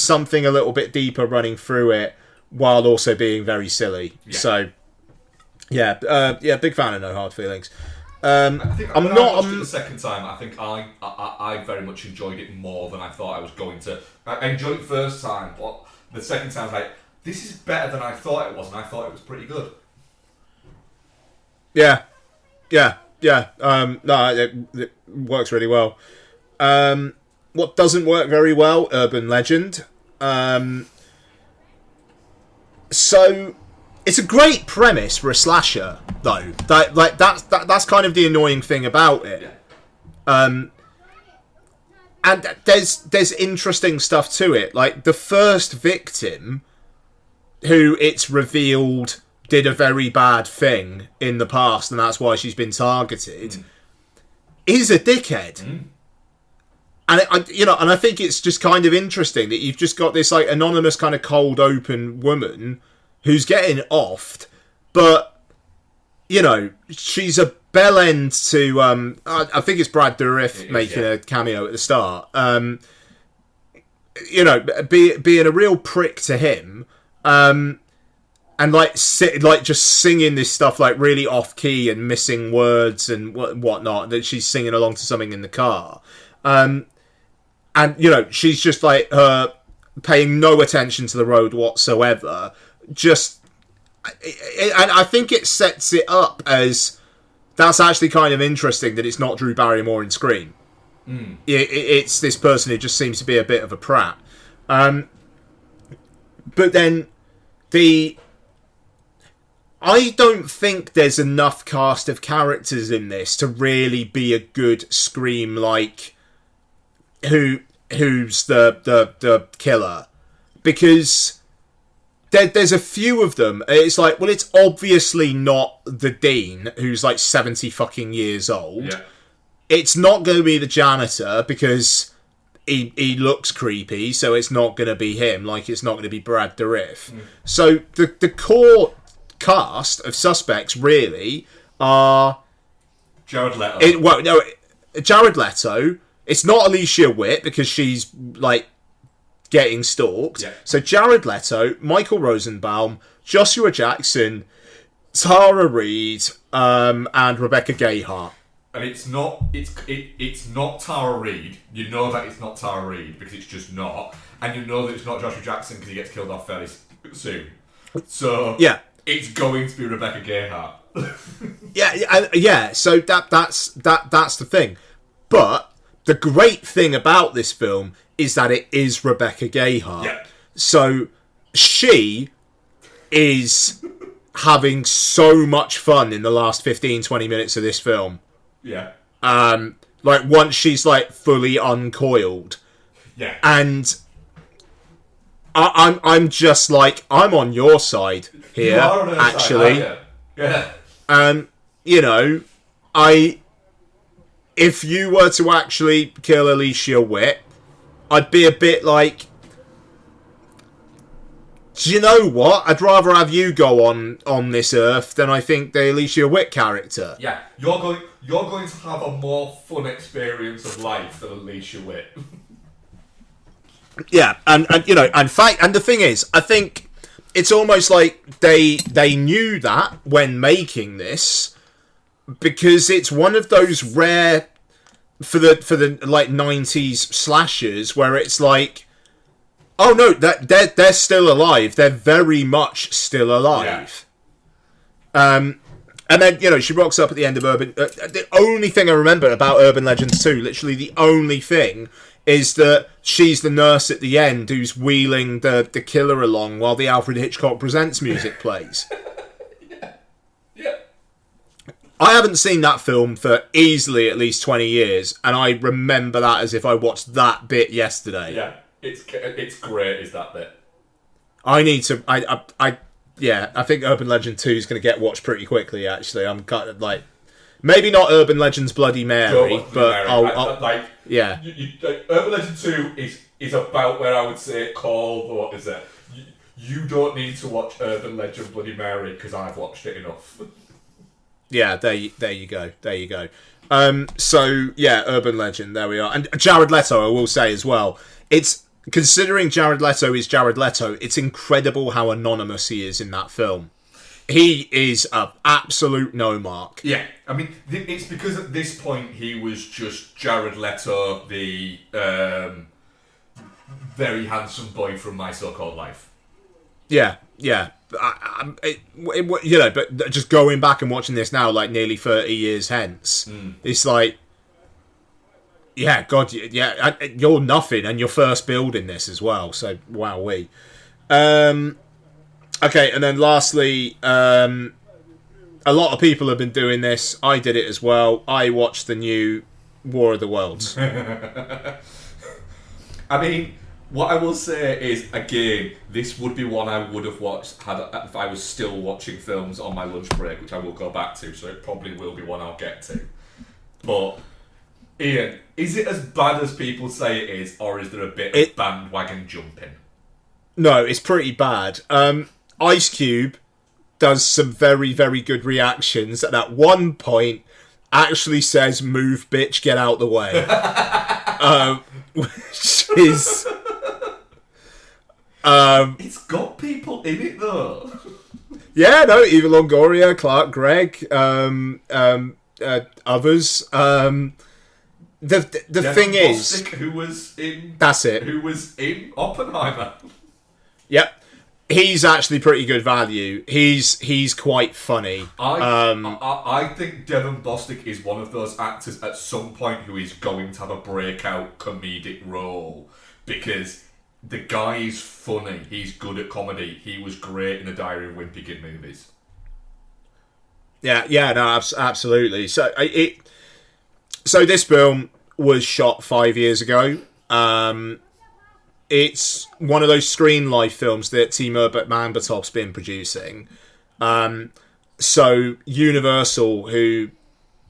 something a little bit deeper running through it while also being very silly. Yeah. So big fan of No Hard Feelings. I watched it the second time, I think I very much enjoyed it more than I thought I was going to. I enjoyed it the first time, but the second time I was like, this is better than I thought it was, and I thought it was pretty good. Yeah. No, it works really well. What doesn't work very well? Urban legend. So it's a great premise for a slasher, though. That's kind of the annoying thing about it. Yeah. And there's interesting stuff to it. Like the first victim, who it's revealed did a very bad thing in the past, and that's why she's been targeted, is a dickhead. And I think it's just kind of interesting that you've just got this like anonymous kind of cold open woman who's getting offed, but she's a bell end to I think it's Brad Dourif making a cameo at the start. Being a real prick to him, and just singing this stuff like really off key and missing words and whatnot, that she's singing along to something in the car. And she's just like her paying no attention to the road whatsoever. And I think it sets it up as that's actually kind of interesting that it's not Drew Barrymore in Scream. It's this person who just seems to be a bit of a prat. But then I don't think there's enough cast of characters in this to really be a good Scream like who's the killer, because there's a few of them. It's like, well, it's obviously not the Dean who's like 70 fucking years old. Yeah. It's not going to be the janitor because he looks creepy, so it's not going to be him. Like, it's not going to be Brad Dourif. So the core cast of suspects really are Jared Leto. Jared Leto. It's not Alicia Witt because she's like getting stalked. Yeah. So Jared Leto, Michael Rosenbaum, Joshua Jackson, Tara Reid, and Rebecca Gayheart. And it's not Tara Reid. You know that it's not Tara Reid because it's just not, and you know that it's not Joshua Jackson because he gets killed off fairly soon. So yeah, it's going to be Rebecca Gayheart. yeah. So that's the thing, but the great thing about this film is that it is Rebecca Gayheart. Yeah. So she is having so much fun in the last 15-20 minutes of this film. Yeah. Like once she's like fully uncoiled. Yeah. And I'm just like, I'm on your side here, you are on her actually. Side, yeah. If you were to actually kill Alicia Witt, I'd be a bit like, do you know what? I'd rather have you go on this earth than I think the Alicia Witt character. Yeah, you're going to have a more fun experience of life than Alicia Witt. Yeah, and the thing is, I think it's almost like they knew that when making this, because it's one of those rare for the like 90s slashers where it's like, oh no, they're still alive. They're very much still alive. Yeah. And then, you know, she rocks up at the end of Urban... the only thing I remember about Urban Legends 2, literally the only thing, is that she's the nurse at the end who's wheeling the killer along while the Alfred Hitchcock Presents music plays. Yeah. I haven't seen that film for easily at least 20 years, and I remember that as if I watched that bit yesterday. Yeah, it's great, is that bit. I need to... Yeah, I think Urban Legend 2 is going to get watched pretty quickly, actually. I'm kind of like... Maybe not Urban Legends Bloody Mary, but I'll like, yeah. Urban Legend 2 is about where I would say it called, what is it? You don't need to watch Urban Legend Bloody Mary, because I've watched it enough. Yeah, there you go. So, yeah, Urban Legend, there we are. And Jared Leto, I will say as well, it's... Considering Jared Leto is Jared Leto, it's incredible how anonymous he is in that film. He is an absolute no-mark. Yeah, I mean, it's because at this point he was just Jared Leto, the very handsome boy from My So-Called Life. Yeah. You know, but just going back and watching this now, like nearly 30 years hence, it's like... Yeah, God, yeah, you're nothing, and you're first building this as well, so wowee. Okay, and then lastly, a lot of people have been doing this. I did it as well. I watched the new War of the Worlds. I mean, what I will say is, again, this would be one I would have watched if I was still watching films on my lunch break, which I will go back to, so it probably will be one I'll get to. But... Ian, is it as bad as people say it is, or is there a bit of bandwagon jumping? No, it's pretty bad. Ice Cube does some very, very good reactions, and at one point actually says, "Move, bitch, get out the way," which is... it's got people in it, though. Yeah, no, Eva Longoria, Clark Gregg, others... The thing is, who was in... That's it. Who was in Oppenheimer. Yep. He's actually pretty good value. He's quite funny. I think Devon Bostic is one of those actors at some point who is going to have a breakout comedic role, because the guy is funny. He's good at comedy. He was great in the Diary of Wimpy Kid movies. Yeah, no, absolutely. So this film was shot 5 years ago. It's one of those Screen Life films that Team Herbert Manbertof's been producing. So Universal, who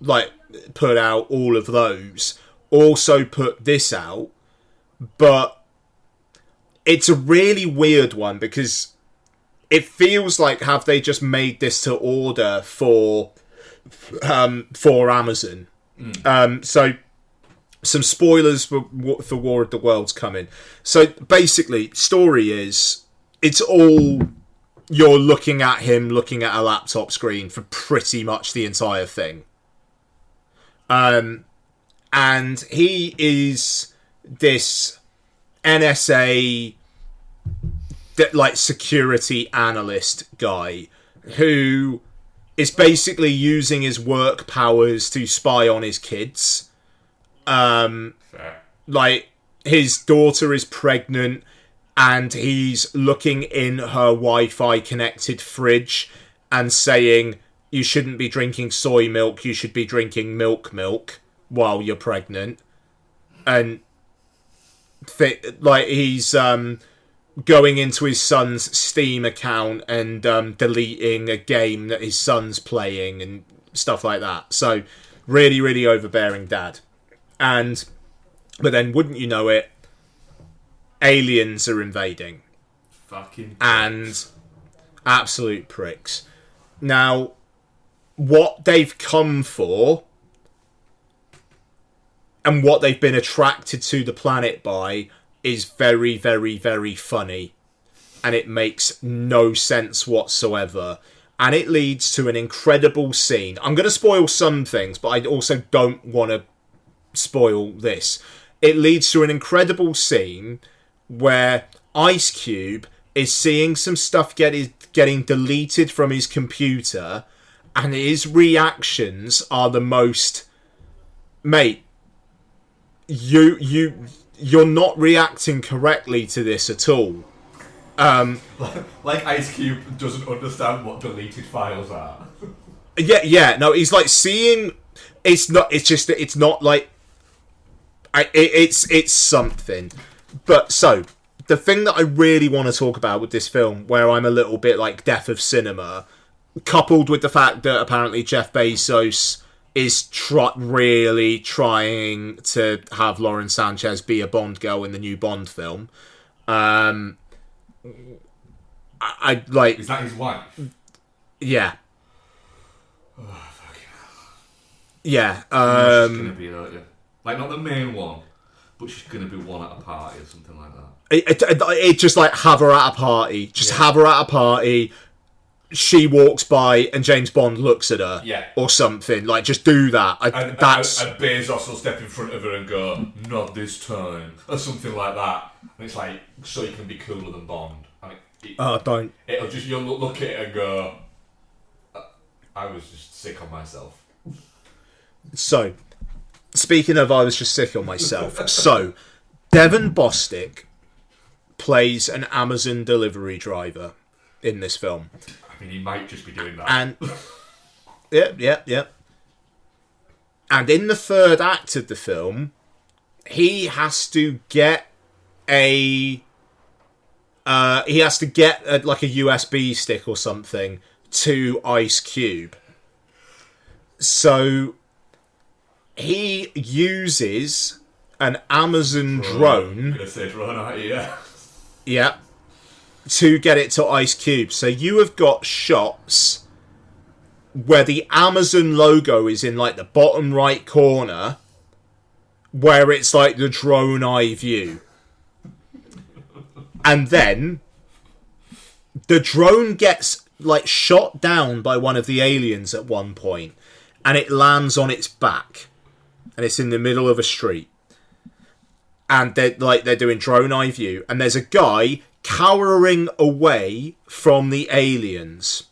like put out all of those, also put this out. But it's a really weird one because it feels like have they just made this to order for Amazon. So some spoilers for War of the Worlds coming. So basically, story is it's all you're looking at him looking at a laptop screen for pretty much the entire thing. And he is this NSA like security analyst guy who is basically using his work powers to spy on his kids. Like, his daughter is pregnant and he's looking in her Wi-Fi connected fridge and saying, you shouldn't be drinking soy milk, you should be drinking milk while you're pregnant. And he's going into his son's Steam account and deleting a game that his son's playing and stuff like that. So really, really overbearing dad. But then, wouldn't you know it, aliens are invading. Fucking and absolute pricks. Now, what they've come for and what they've been attracted to the planet by is very, very, very funny. And it makes no sense whatsoever. And it leads to an incredible scene. I'm going to spoil some things, but I also don't want to spoil this. It leads to an incredible scene where Ice Cube is seeing some stuff getting deleted from his computer, and his reactions are the most... Mate, you're not reacting correctly to this at all. Like Ice Cube doesn't understand what deleted files are. Yeah. No, he's like seeing. It's not like. It's something. But so the thing that I really want to talk about with this film, where I'm a little bit like death of cinema, coupled with the fact that apparently Jeff Bezos is really trying to have Lauren Sanchez be a Bond girl in the new Bond film. I like. Is that his wife? Yeah. Oh, fucking hell. Yeah. She's gonna be like not the main one, but she's gonna be one at a party or something like that. It just like have her at a party. Just have her at a party. She walks by and James Bond looks at her, or something. Like, just do that. And Bezos will step in front of her and go, "Not this time," or something like that. And it's like, so you can be cooler than Bond. Don't. It'll just you'll look at it and go, "I was just sick on myself." So, speaking of, I was just sick on myself. So, Devon Bostick plays an Amazon delivery driver in this film. I mean, he might just be doing that. And yeah. And in the third act of the film, he has to get like a USB stick or something to Ice Cube. So he uses an Amazon drone. I'm gonna say drone, aren't you? Yeah. Yeah. To get it to Ice Cube. So you have got shots where the Amazon logo is in like the bottom right corner, where it's like the drone eye view. And then the drone gets like shot down by one of the aliens at one point, and it lands on its back, and it's in the middle of a street. And they're doing drone eye view, and there's a guy cowering away from the aliens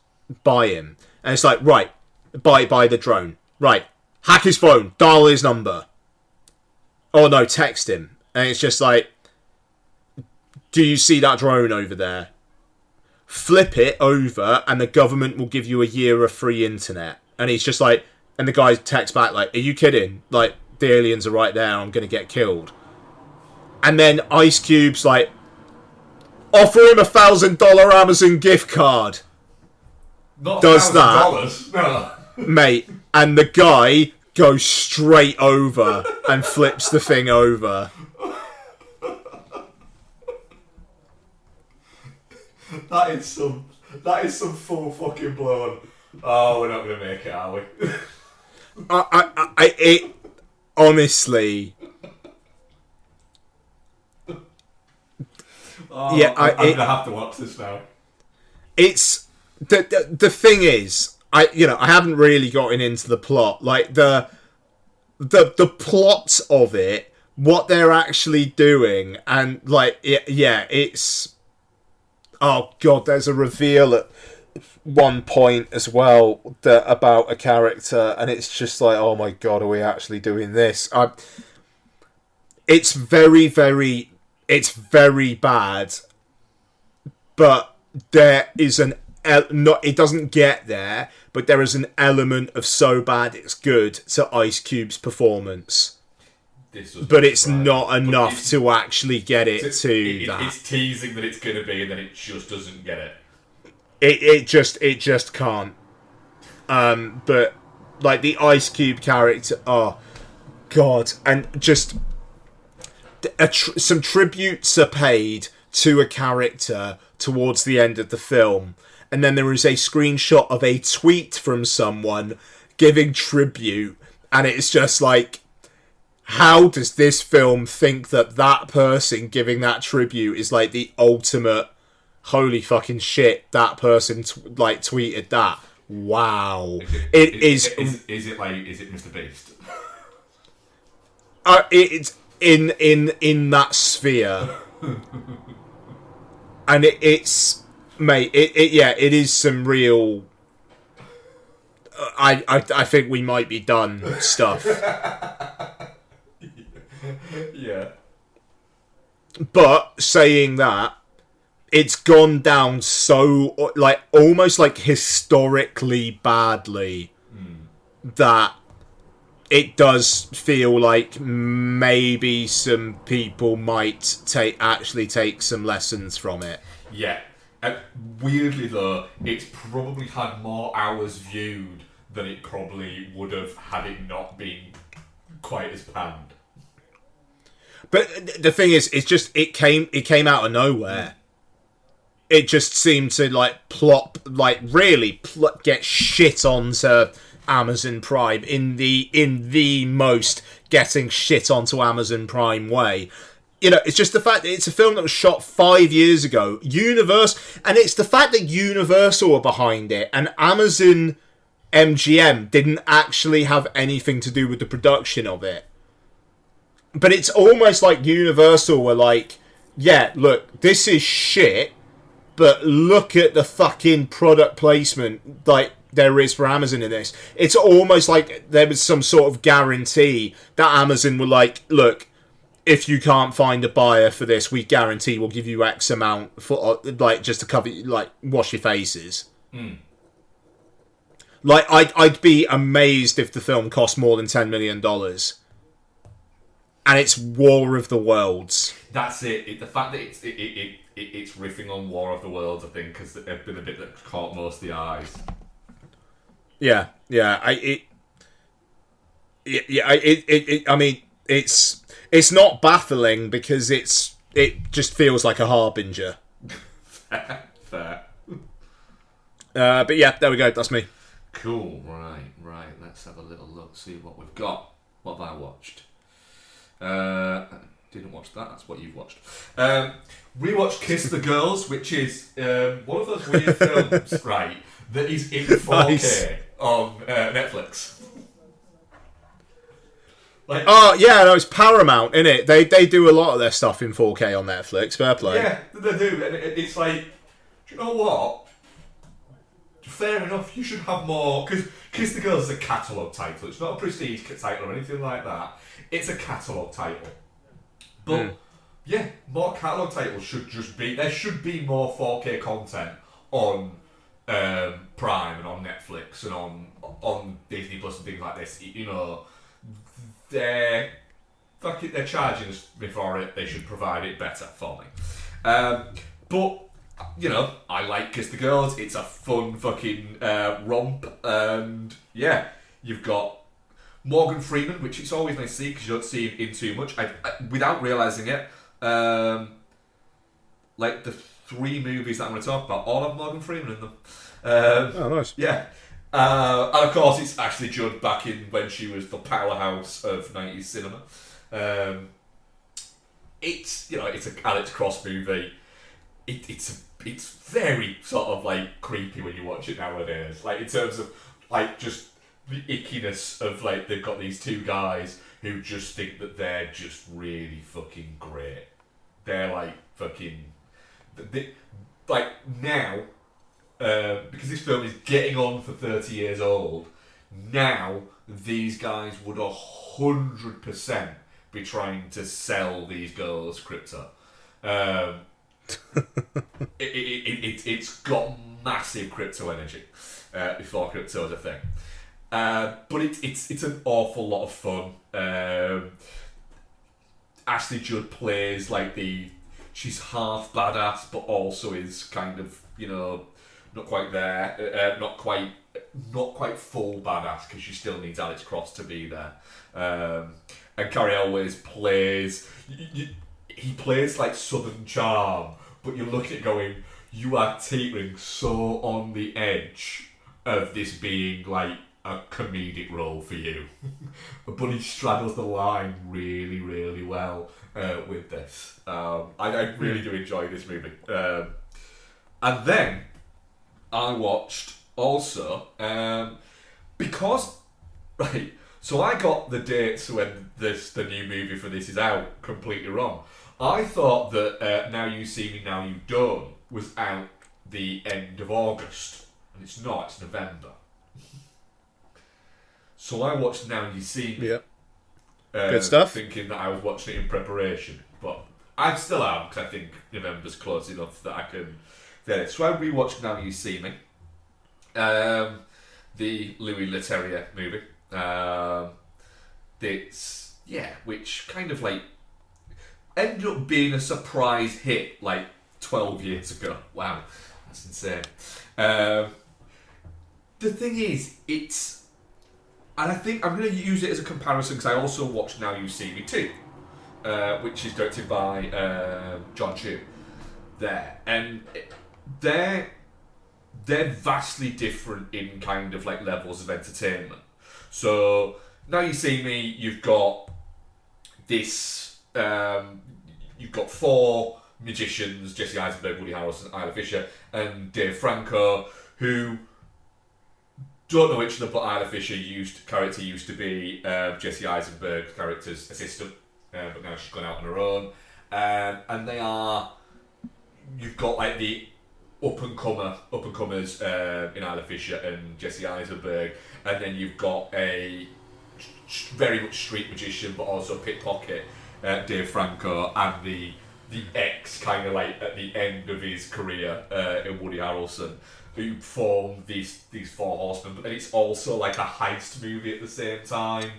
by him. And it's like, right, by the drone. Right, hack his phone, dial his number. Oh no, text him. And it's just like, do you see that drone over there? Flip it over and the government will give you a year of free internet. And he's just like, and the guy texts back like, are you kidding? Like, the aliens are right there, I'm going to get killed. And then Ice Cube's like, offer him $1,000 Amazon gift card. Not does $1,000. that, no. mate? And the guy goes straight over and flips the thing over. That is some full fucking blown. Oh, we're not gonna make it, are we? It honestly. Oh, yeah, I'm gonna have to watch this now. It's the thing is, I haven't really gotten into the plot. Like the plot of it, what they're actually doing, and like it's. Oh god, there's a reveal at one point as well about a character, and it's just like, oh my god, are we actually doing this? It's very, very. It's very bad, but there is it doesn't get there, but there is an element of so bad it's good to Ice Cube's performance. But it's not enough to actually get it to that. It's teasing that it's going to be, and then it just doesn't get it. It just can't. But like the Ice Cube character, oh god, and just. Some tributes are paid to a character towards the end of the film, and then there is a screenshot of a tweet from someone giving tribute, and it's just like, how does this film think that person giving that tribute is like the ultimate holy fucking shit, that person tweeted that? Wow. Is it Mr. Beast? It's in that sphere, and it's mate. It is some real. I think we might be done stuff. Yeah. But saying that, it's gone down so like almost like historically badly that it does feel like maybe some people might actually take some lessons from it. Yeah. Weirdly though, it's probably had more hours viewed than it probably would have had it not been quite as panned. But the thing is, it's just it came out of nowhere. It just seemed to like plop, like really get shit onto Amazon Prime in the most getting shit onto Amazon Prime way. You know, it's just the fact that it's a film that was shot 5 years ago. And it's the fact that Universal are behind it, and Amazon MGM didn't actually have anything to do with the production of it. But it's almost like Universal were like, yeah, look, this is shit, but look at the fucking product placement like there is for Amazon in this. It's almost like there was some sort of guarantee that Amazon were like, look, if you can't find a buyer for this, we guarantee we'll give you X amount for like just to cover, like, wash your faces. Like, I'd be amazed if the film cost more than $10 million. And it's War of the Worlds. That's it. The fact that it's riffing on War of the Worlds, I think, has been the bit that caught most of the eyes. Yeah. I mean, it's not baffling because it just feels like a harbinger. Fair. But yeah, there we go. That's me. Cool. Right. Let's have a little look. See what we've got. What have I watched? Didn't watch that. That's what you've watched. Rewatched Kiss the Girls, which is one of those weird films, right? That is in 4K Nice. on Netflix. Like, Oh yeah, no, it's Paramount, innit? They do a lot of their stuff in 4K on Netflix. Fair play. yeah, they do, and it's like, do you know what? Fair enough. You should have more, because Kiss the Girls is a catalogue title. It's not a prestige title or anything like that. It's a catalogue title. But yeah, more catalogue titles should just be. There should be more 4K content on Prime and on Netflix and on Disney Plus and things like this. You know, they're charging us for it. They should provide it better for me. But you know, I like Kiss the Girls. It's a fun fucking romp, and yeah, you've got Morgan Freeman, which it's always nice to see because you don't see him in too much. I without realising it, like the 3 movies that I'm going to talk about, all have Morgan Freeman in them. Oh, nice. Yeah. And of course, it's Ashley Judd back in when she was the powerhouse of 90s cinema. It's, you know, it's a Alex Cross movie. It's very sort of like creepy when you watch it nowadays. Like in terms of like just the ickiness of like they've got these 2 guys who just think that they're just really fucking great. They're like fucking like now. Because this film is getting on for 30 years old, now these guys would 100% be trying to sell these girls crypto. It's got massive crypto energy before crypto was a thing. But it's an awful lot of fun. Ashley Judd plays like she's half badass, but also is kind of, you know, not quite there, not quite full badass because she still needs Alex Cross to be there. And Carrie Elways plays, he plays like Southern Charm, but you look at it going, you are teetering so on the edge of this being like a comedic role for you. But he straddles the line really, really well with this. I really do enjoy this movie. And then I watched also, because, right, So I got the dates when the new movie for this is out completely wrong. I thought that Now You See Me, Now You Don't was out the end of August. And it's not, it's November. So I watched Now You See Me. Yeah. Good stuff. Thinking that I was watching it in preparation. But I still am, because I think November's close enough that I can... So I rewatched Now You See Me. The Louis Leterrier movie. Which kind of like ended up being a surprise hit like 12 years ago. Wow, that's insane. The thing is, and I think I'm going to use it as a comparison because I also watched Now You See Me too, which is directed by John Chu. And they're vastly different in kind of like levels of entertainment. So Now You See Me, you've got this. You've got four magicians: Jesse Eisenberg, Woody Harrelson, Isla Fisher, and Dave Franco, who don't know each other. But Isla Fisher character used to be Jesse Eisenberg's character's assistant, but now she's gone out on her own. And they are. You've got like the up and comers in Isla Fisher and Jesse Eisenberg, and then you've got a very much street magician but also pickpocket Dave Franco, and the ex kind of like at the end of his career in Woody Harrelson, who form these four horsemen. But then it's also like a heist movie at the same time,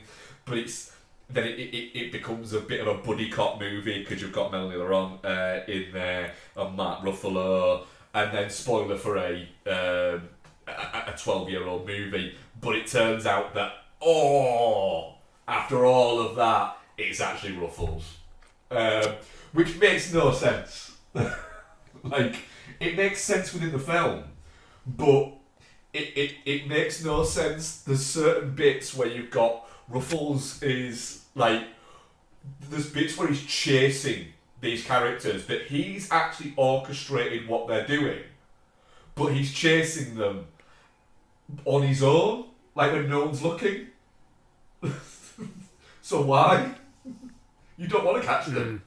but it becomes a bit of a buddy cop movie because you've got Melanie Laurent in there and Mark Ruffalo. And then spoiler for a 12-year-old movie, but it turns out that after all of that, it's actually Ruffles, which makes no sense. Like, it makes sense within the film, but it makes no sense. There's certain bits where you've got Ruffles is like, there's bits where he's chasing these characters that he's actually orchestrated what they're doing, but he's chasing them on his own, like when no one's looking. So why? You don't want to catch them.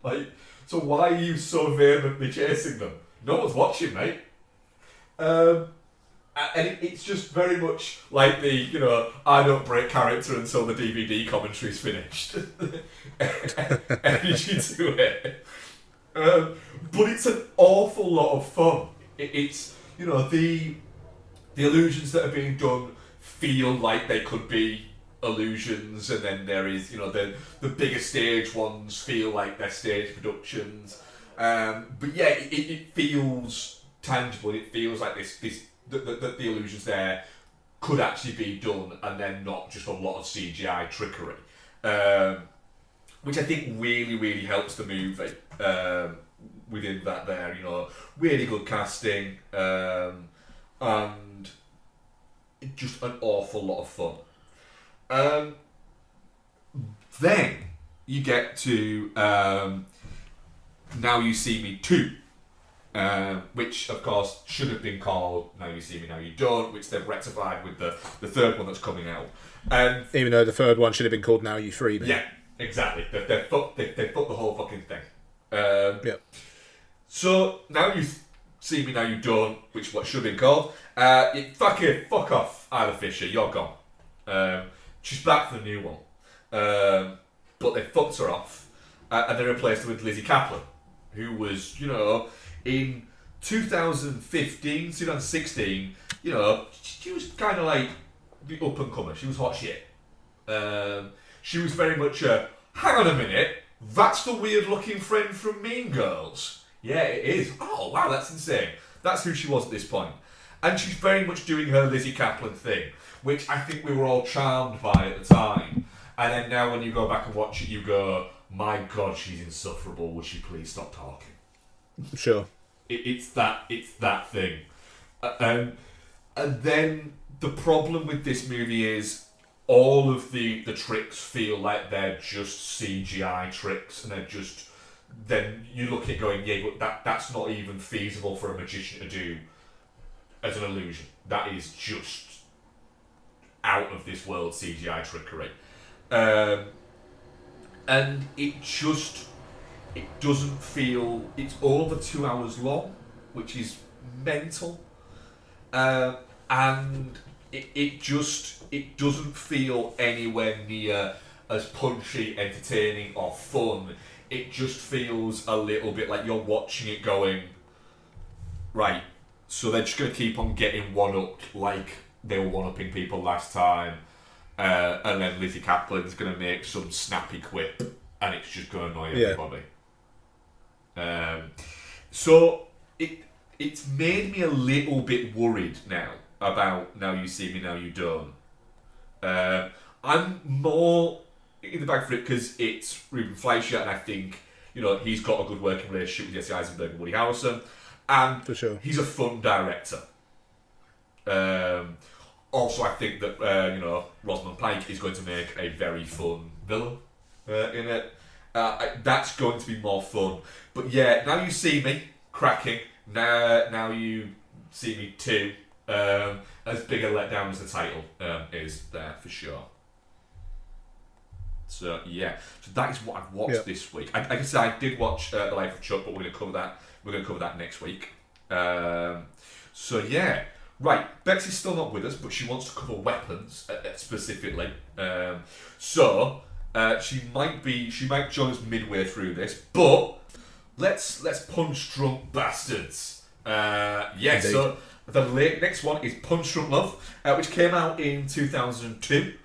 Like, so why are you so vehemently chasing them? No one's watching, mate. And it's just very much like the, I don't break character until the DVD commentary's finished. Energy to it. But it's an awful lot of fun. It's, the illusions that are being done feel like they could be illusions, and then there is, the bigger stage ones feel like they're stage productions. But yeah, it feels tangible. It feels like the illusions there could actually be done, and then not just a lot of CGI trickery, which I think really, really helps the movie within that there, really good casting, and just an awful lot of fun. Then you get to Now You See Me 2, which of course should have been called Now You See Me, Now You Don't, which they've rectified with the third one that's coming out. Even though the third one should have been called Now You Free Me. Yeah, exactly. They've fucked the whole fucking thing. Yeah. So Now You See Me, Now You Don't, which what should have been called. Fuck off, Isla Fisher. You're gone. She's back for the new one, but they fucked her off, and they replaced her with Lizzie Kaplan, who was, in 2015, 2016, she was kind of like the up and comer. She was hot shit. She was very much a, hang on a minute, that's the weird looking friend from Mean Girls. Yeah, it is. Oh wow, that's insane. That's who she was at this point. And she's very much doing her Lizzie Kaplan thing, which I think we were all charmed by at the time. And then now when you go back and watch it, you go, my God, she's insufferable. Would she please stop talking? Sure. It's that thing. And then the problem with this movie is all of the tricks feel like they're just CGI tricks, and they're just... Then you look at it going, yeah, but that's not even feasible for a magician to do as an illusion. That is just out of this world CGI trickery. And it doesn't feel, it's over 2 hours long, which is mental. And it doesn't feel anywhere near as punchy, entertaining, or fun. It just feels a little bit like you're watching it going, right, so they're just going to keep on getting one-upped like they were one-upping people last time. And then Lizzie Kaplan's going to make some snappy quip and it's just going to annoy everybody. So it's made me a little bit worried now about Now You See Me, Now You Don't. I'm more in the bag for it because it's Ruben Fleischer, and I think he's got a good working relationship with Jesse Eisenberg and Woody Harrelson, and for sure. He's a fun director. Also, I think that Rosamund Pike is going to make a very fun villain in it. That's going to be more fun. But yeah, Now You See Me, cracking. Now You See Me 2, as big a letdown as the title is there for sure. So yeah, so that is what I've watched this week. Like I said, I did watch The Life of Chuck, but we're going to cover that. We're going to cover that next week. So yeah, right. Bex is still not with us, but she wants to cover weapons specifically. So she might join us midway through this, but let's punch drunk bastards. Indeed. So the next one is Punch Drunk Love, which came out in 2002.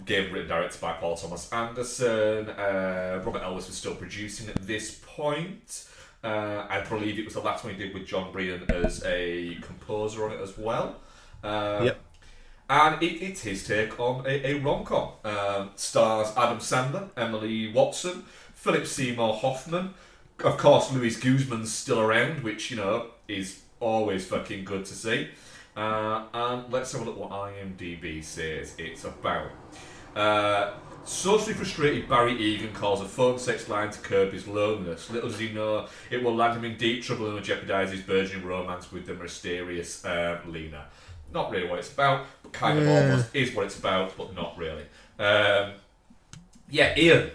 Game written and directed by Paul Thomas Anderson. Robert Ellis was still producing at this point. I believe it was the last one he did with John Brian as a composer on it as well. Yep. And it's his take on a rom-com. Stars Adam Sandler, Emily Watson, Philip Seymour Hoffman. Of course, Luis Guzman's still around, which, is always fucking good to see. And let's have a look what IMDb says it's about. Socially frustrated Barry Egan calls a phone sex line to curb his loneliness. Little does he know it will land him in deep trouble and will jeopardise his burgeoning romance with the mysterious Lena. Not really what it's about, but kind of almost is what it's about, but not really. Ian.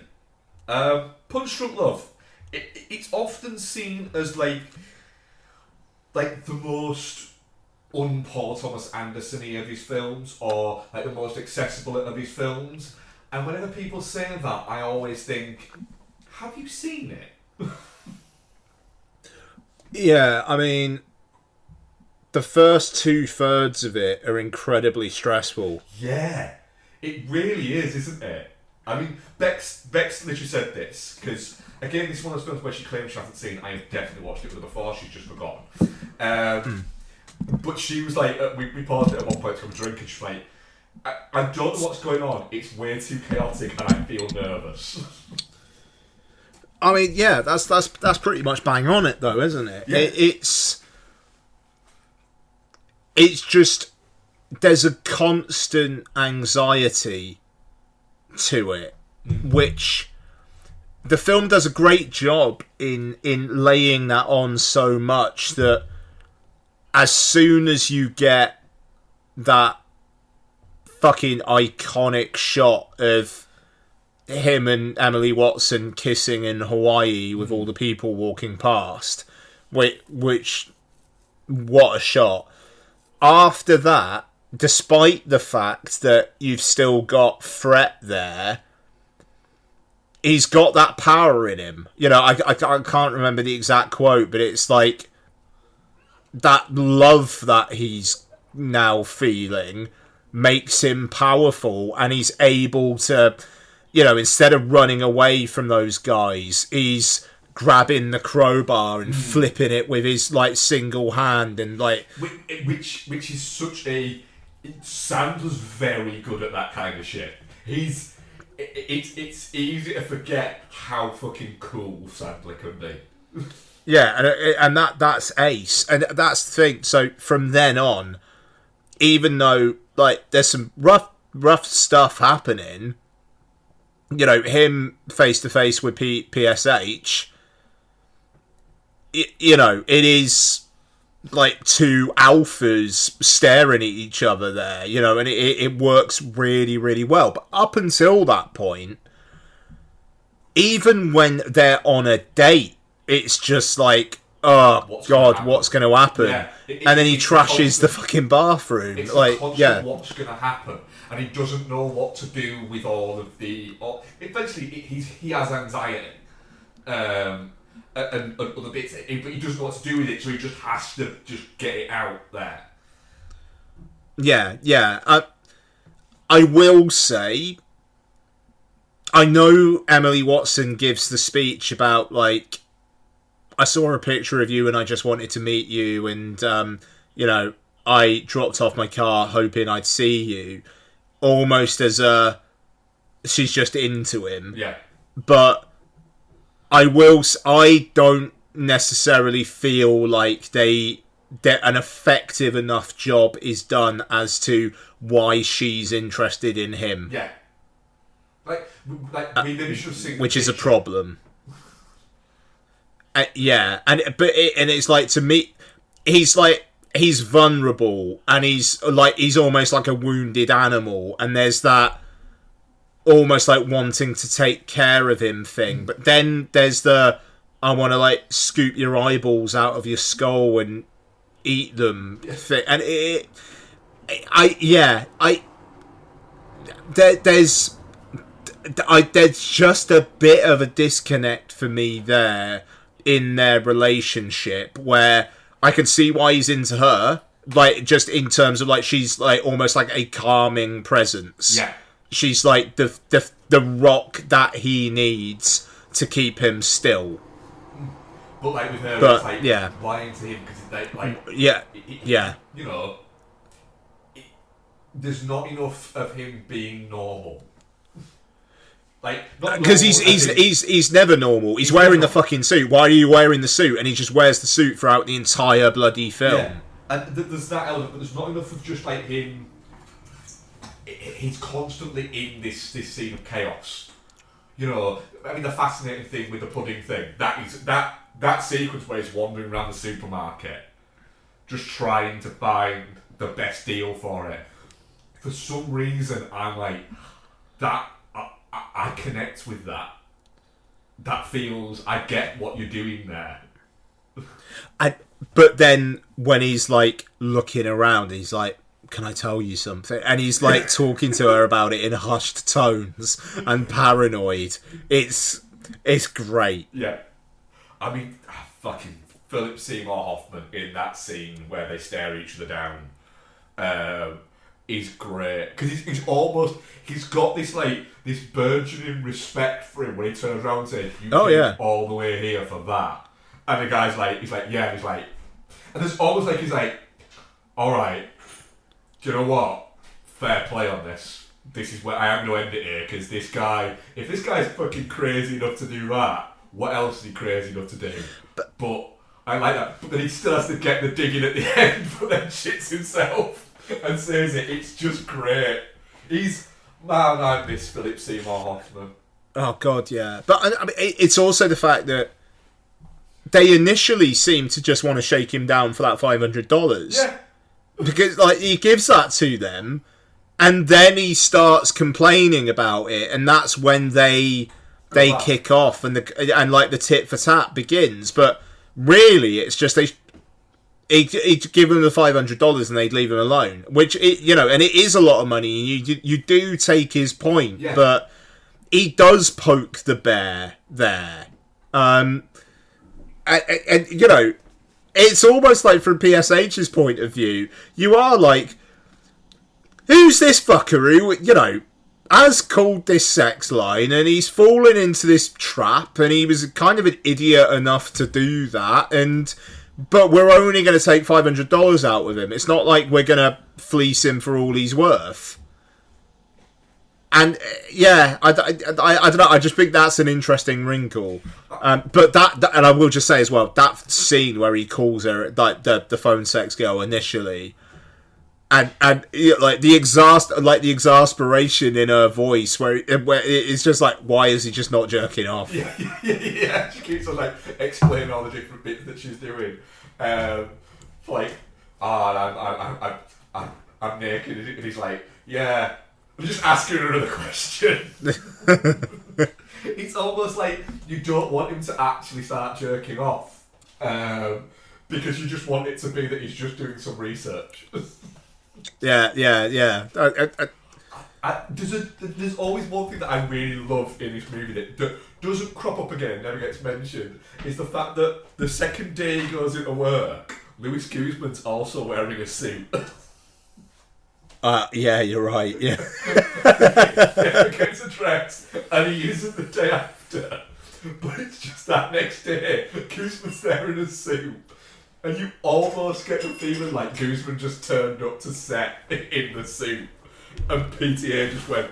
Punch Drunk Love. It's often seen as like the most un-Paul Thomas Anderson-y of his films, or like the most accessible of his films. And whenever people say that, I always think, have you seen it? Yeah, I mean, the first 2/3 of it are incredibly stressful. Yeah, it really is, isn't it? I mean, Bex literally said this, because, again, this is one of those films where she claims she hasn't seen. I have definitely watched it with her before, she's just forgotten. But she was like, we paused it at one point to have a drink, and she's like, I don't know what's going on, it's way too chaotic, and I feel nervous. I mean, yeah, that's pretty much bang on it, though, isn't it? Yeah. It's just, there's a constant anxiety to it, which the film does a great job in laying that on so much that as soon as you get that fucking iconic shot of him and Emily Watson kissing in Hawaii with all the people walking past, which what a shot. After that, despite the fact that you've still got Fret there, he's got that power in him. I can't remember the exact quote, but it's like that love that he's now feeling makes him powerful, and he's able to, instead of running away from those guys, he's grabbing the crowbar and flipping it with his single hand, and which is such a Sandler's very good at that kind of shit. It's easy to forget how fucking cool Sandler can be. Yeah, and that's ace, and that's the thing. So from then on, even though there's some rough stuff happening, him face to face with PSH, it is like two alphas staring at each other there, you know, and it works really, really well. But up until that point, even when they're on a date, it's just like, oh what's going to happen? Yeah. And then he trashes the fucking bathroom. It's like, yeah, what's going to happen? And he doesn't know what to do with all of the. Eventually, he has anxiety. And other bits, but he doesn't know what to do with it, so he just has to just get it out there. Yeah. I will say, I know Emily Watson gives the speech about, like, I saw a picture of you and I just wanted to meet you, and, you know, I dropped off my car hoping I'd see you, almost as she's just into him. Yeah. But I don't necessarily feel like that an effective enough job is done as to why she's interested in him. Yeah. Like maybe should have seen, which is a problem. Yeah, and it's like, to me, he's vulnerable, and he's almost like a wounded animal, and there's that almost like wanting to take care of him thing. But then there's the, I want to like scoop your eyeballs out of your skull and eat them thing. And there's just a bit of a disconnect for me there in their relationship, where I can see why he's into her, like, just in terms of, like, she's like almost like a calming presence. Yeah. She's like the rock that he needs to keep him still. But like with her, it's like, yeah, lying to him because like yeah. You know, there's not enough of him being normal. Like, because he's never normal. He's wearing the fucking suit. Why are you wearing the suit? And he just wears the suit throughout the entire bloody film. Yeah. And there's that element, but there's not enough of just like him. He's constantly in this scene of chaos. You know, I mean, the fascinating thing with the pudding thing, that sequence where he's wandering around the supermarket, just trying to find the best deal for it. For some reason, I'm like, that. I connect with that. That feels, I get what you're doing there. But then when he's like looking around, he's like, can I tell you something? And he's like talking to her about it in hushed tones and paranoid. It's great. Yeah. I mean, fucking Philip Seymour Hoffman in that scene where they stare each other down is great. Because he's got this like, this burgeoning respect for him when he turns around and says, you came all the way here for that. And the guy's like, he's like, yeah, and he's like, and there's almost like, he's like, alright, do you know what? Fair play on this. This is where I am going to end it here, because this guy, if this guy's fucking crazy enough to do that, what else is he crazy enough to do? But I like that. But then he still has to get the digging at the end, but then shits himself and says it. It's just great. Man, I miss Philip Seymour Hoffman. Oh God, yeah. But I mean, it's also the fact that they initially seem to just want to shake him down for that $500. Yeah. Because like he gives that to them, and then he starts complaining about it, and that's when they kick off, and like the tit for tat begins. But really, it's just he'd give him the $500 and they'd leave him alone, which and it is a lot of money. And you do take his point, but he does poke the bear there, and it's almost like from PSH's point of view, you are like, who's this fucker who has called this sex line, and he's fallen into this trap, and he was kind of an idiot enough to do that, but we're only going to take $500 out of him. It's not like we're going to fleece him for all he's worth. And I don't know. I just think that's an interesting wrinkle. But that, and I will just say as well, that scene where he calls her like the phone sex girl initially, and like the exasperation in her voice, where it's just like, why is he just not jerking off? Yeah. She keeps on like explaining all the different bits that she's doing. like, I'm naked, and he's like, yeah, I'm just asking her another question. It's almost like you don't want him to actually start jerking off, because you just want it to be that he's just doing some research. Yeah. There's always one thing that I really love in this movie that doesn't crop up again, never gets mentioned, is the fact that the second day he goes into work, Louis Guzman's also wearing a suit. Yeah, you're right. Yeah. He gets a dress and he uses the day after, but it's just that next day Guzman's there in a suit, and you almost get the feeling like Guzman just turned up to set in the suit, and PTA just went,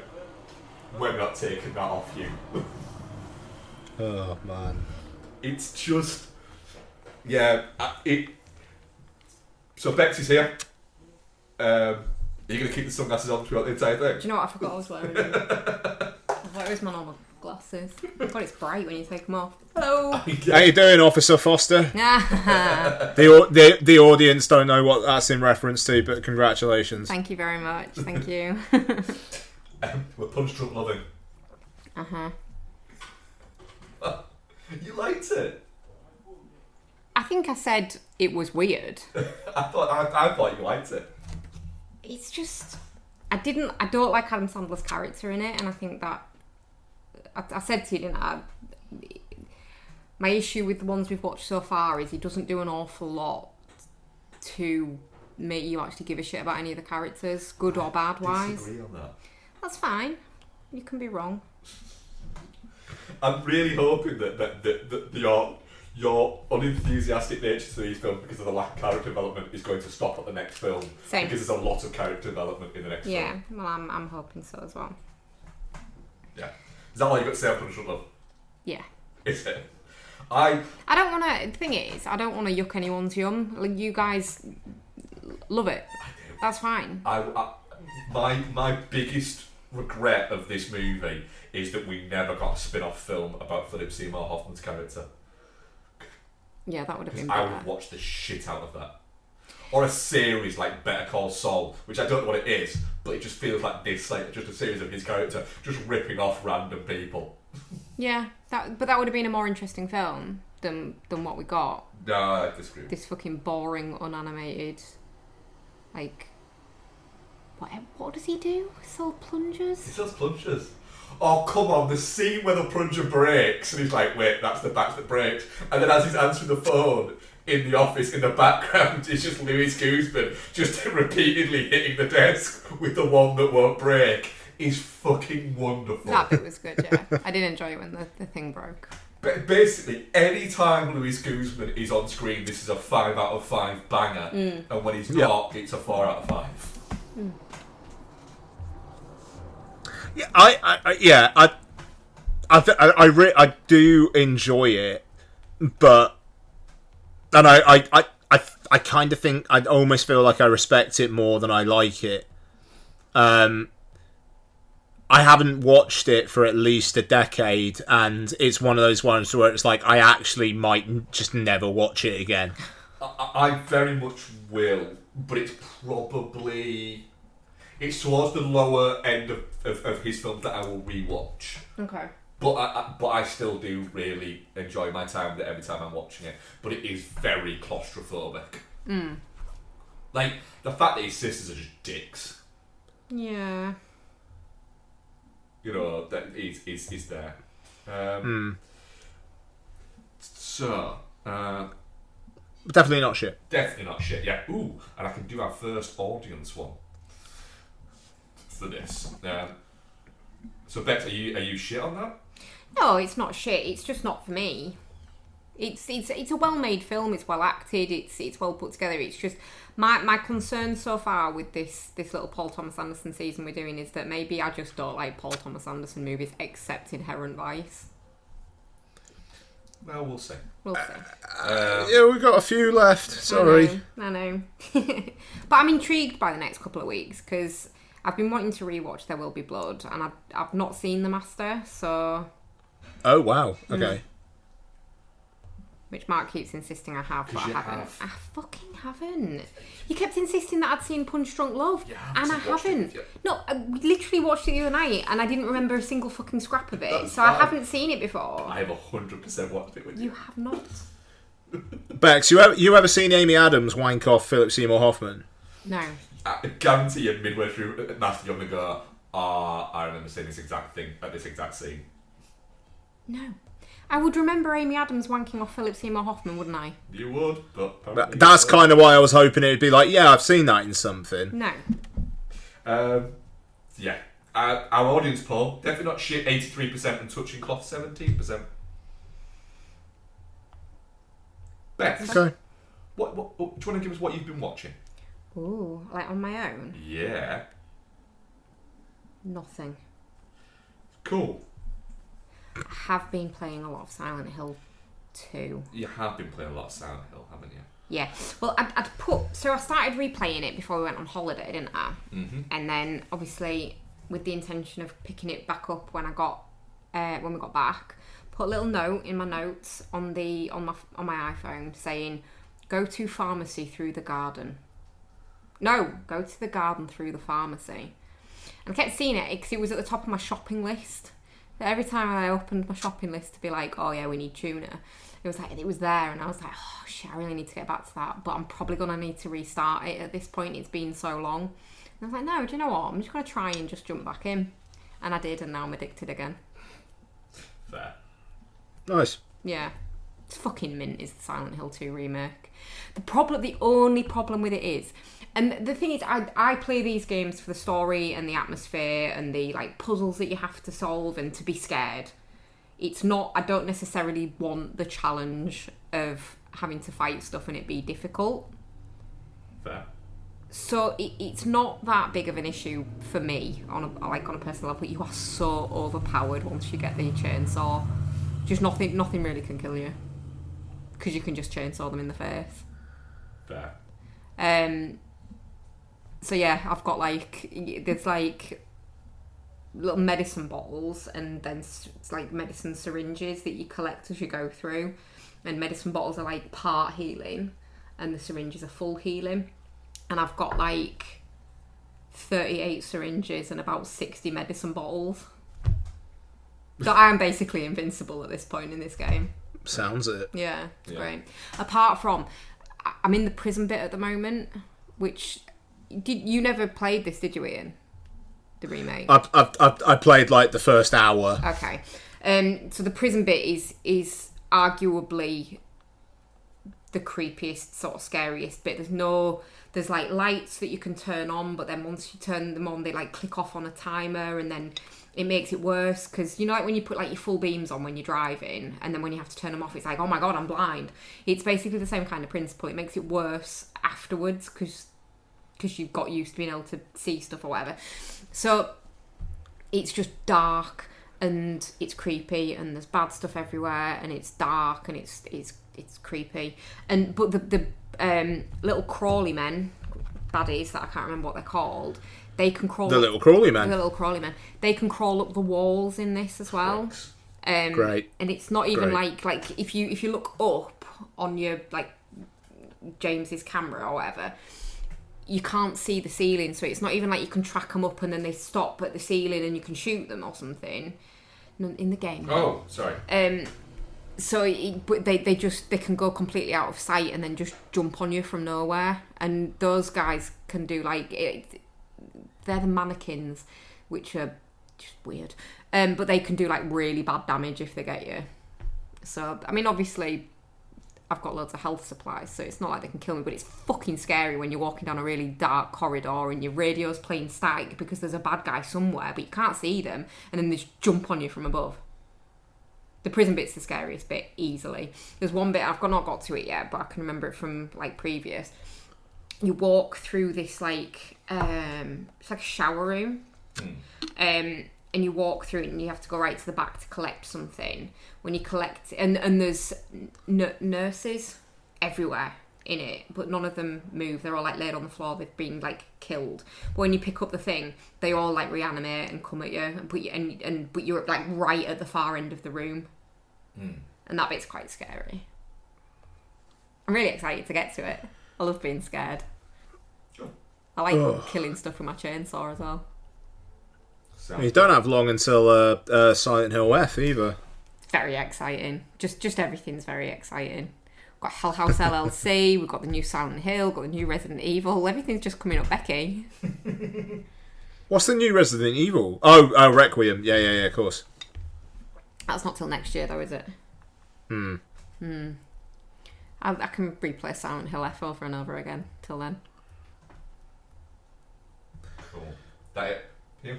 "We're not taking that off you." Oh man. It's just, yeah. So Bex is here. Are you going to keep the sunglasses on throughout the entire thing? Do you know what? I forgot I was wearing them. I thought it was my normal glasses. God, it's bright when you take them off. Hello. How you doing, Officer Foster? Thank The audience don't know what that's in reference to, but congratulations. you very much. Thank you. We're punch drunk loving. Uh-huh. You liked it. I think I said it was weird. I thought you liked it. It's just... I don't like Adam Sandler's character in it, and I think that... I said to you, didn't I? My issue with the ones we've watched so far is he doesn't do an awful lot to make you actually give a shit about any of the characters, good or bad wise. I disagree on that. That's fine. You can be wrong. I'm really hoping that your unenthusiastic nature to these films because of the lack of character development is going to stop at the next film. Same. Because there's a lot of character development in the next film. Yeah, well, I'm hoping so as well. Yeah. Is that all you got to say on Punch Drunk Love? Yeah. Is it? I don't want to... The thing is, I don't want to yuck anyone's yum. Like, you guys love it. That's fine. My biggest regret of this movie is that we never got a spin-off film about Philip Seymour Hoffman's character. Yeah, that would have been I better. would watch the shit out of that. Or a series like Better Call Saul, which I don't know what it is, but it just feels like this, like just a series of his character just ripping off random people. Yeah, but that would have been a more interesting film than what we got. No, I disagree. This fucking boring, unanimated, like... What does he do? Sell plungers? He sells plungers. Oh, come on, the scene where the plunger breaks, and he's like, wait, that's the batch that breaks. And then as he's answering the phone in the office, in the background, it's just Louis Guzman just repeatedly hitting the desk with the one that won't break. Is fucking wonderful. That bit was good, yeah. I did enjoy it when the thing broke. But basically, any time Louis Guzman is on screen, this is a 5 out of 5 banger. And when he's not, it's a 4 out of 5. Yeah, I do enjoy it, but I kind of think I almost feel like I respect it more than I like it. I haven't watched it for at least a decade, and it's one of those ones where it's like I actually might just never watch it again. I very much will, but it's probably... It's towards the lower end of his films that I will rewatch. Okay. But I still do really enjoy my time with it every time I'm watching it. But it is very claustrophobic. Like, the fact that his sisters are just dicks. Yeah. You know, that is there. So, definitely not shit. Definitely not shit, yeah. Ooh, and I can do our first audience one for this. So Bex, are you shit on that? No, it's not shit. It's just not for me. It's a well-made film. It's well acted. It's well put together. It's just my concern so far with this little Paul Thomas Anderson season we're doing is that maybe I just don't like Paul Thomas Anderson movies except Inherent Vice. Well, we'll see. We'll see. Yeah, we've got a few left. Sorry. I know. But I'm intrigued by the next couple of weeks because I've been wanting to rewatch There Will Be Blood and I've not seen The Master, so... Oh, wow. Okay. which Mark keeps insisting I have, but I 'Cause you haven't. have. I fucking haven't. You kept insisting that I'd seen Punch Drunk Love, and I haven't. No, I literally watched it the other night, and I didn't remember a single fucking scrap of it, That's so I fine. haven't seen it before. I have 100% watched it with you. You have not. Bex, you ever seen Amy Adams wank off Philip Seymour Hoffman? No. I guarantee you, midway through, Master, you're going to go, I remember saying this exact thing at this exact scene. No. I would remember Amy Adams wanking off Philip Seymour Hoffman, wouldn't I? You would, but apparently That's you kind of why I was hoping it'd be like, yeah, I've seen that in something. No. Yeah. Our audience poll, definitely not shit, 83%, and touching cloth, 17%. Beth, Okay. what, do you want to give us what you've been watching? Ooh, like on my own? Yeah. Nothing. Cool. I have been playing a lot of Silent Hill 2. You have been playing a lot of Silent Hill, haven't you? Yeah. Well, so I started replaying it before we went on holiday, didn't I? Mm-hmm. And then, obviously, with the intention of picking it back up when we got back, put a little note in my notes on my iPhone saying, "Go to pharmacy through the garden." No, go to the garden through the pharmacy. And I kept seeing it because it was at the top of my shopping list. Every time I opened my shopping list to be like, oh yeah, we need tuna, it was there, and I was like, oh shit, I really need to get back to that, but I'm probably gonna need to restart it at this point. It's been so long. And I was like, no, do you know what? I'm just gonna try and just jump back in, and I did, and now I'm addicted again. Fair. Nice. Yeah, it's fucking mint. Is the Silent Hill 2 remake? The only problem with it is. And the thing is, I play these games for the story and the atmosphere and the like puzzles that you have to solve and to be scared. It's not. I don't necessarily want the challenge of having to fight stuff and it be difficult. Fair. So it's not that big of an issue for me on a personal level. But you are so overpowered once you get the chainsaw. Just nothing really can kill you because you can just chainsaw them in the face. Fair. So yeah, I've got there's little medicine bottles and then it's like medicine syringes that you collect as you go through, and medicine bottles are like part healing and the syringes are full healing, and I've got 38 syringes and about 60 medicine bottles. So I am basically invincible at this point in this game. Sounds it. Yeah, it's great. Apart from, I'm in the prison bit at the moment, which... you never played this, did you, Ian? The remake? I played the first hour. Okay. So the prison bit is arguably the creepiest, sort of scariest bit. There's lights that you can turn on, but then once you turn them on, they click off on a timer, and then it makes it worse because when you put your full beams on when you're driving, and then when you have to turn them off, it's like, oh my god, I'm blind. It's basically the same kind of principle. It makes it worse afterwards because you've got used to being able to see stuff or whatever. So it's just dark and it's creepy and there's bad stuff everywhere and it's dark and it's creepy. But the little crawly men, baddies that I can't remember what they're called, they can crawl. The little crawly men. The little crawly men. They can crawl up the walls in this as well. Great. And it's not even Great. like if you look up on your James's camera or whatever, you can't see the ceiling, so it's not even like you can track them up and then they stop at the ceiling and you can shoot them or something in the game. Oh, sorry. So but they can go completely out of sight and then just jump on you from nowhere, and those guys can do they're the mannequins, which are just weird, but they can do really bad damage if they get you. So I mean, obviously I've got loads of health supplies, so it's not like they can kill me, but it's fucking scary when you're walking down a really dark corridor and your radio's playing static because there's a bad guy somewhere, but you can't see them, and then they just jump on you from above. The prison bit's the scariest bit, easily. There's one bit, I've not got to it yet, but I can remember it from previous. You walk through this it's like a shower room. And you walk through it and you have to go right to the back to collect something. When you collect, and there's nurses everywhere in it, but none of them move. They're all laid on the floor. They've been killed. But when you pick up the thing, they all reanimate and come at you and put you but you're right at the far end of the room, and that bit's quite scary. I'm really excited to get to it. I love being scared. Sure. I like killing stuff with my chainsaw as well. You don't have long until Silent Hill F either. Very exciting. Just everything's very exciting. We've got Hell House LLC, we've got the new Silent Hill, we've got the new Resident Evil. Everything's just coming up, Becky. What's the new Resident Evil? Oh, Requiem. Yeah, of course. That's not till next year, though, is it? I can replay Silent Hill F over and over again till then. Cool. That it? You?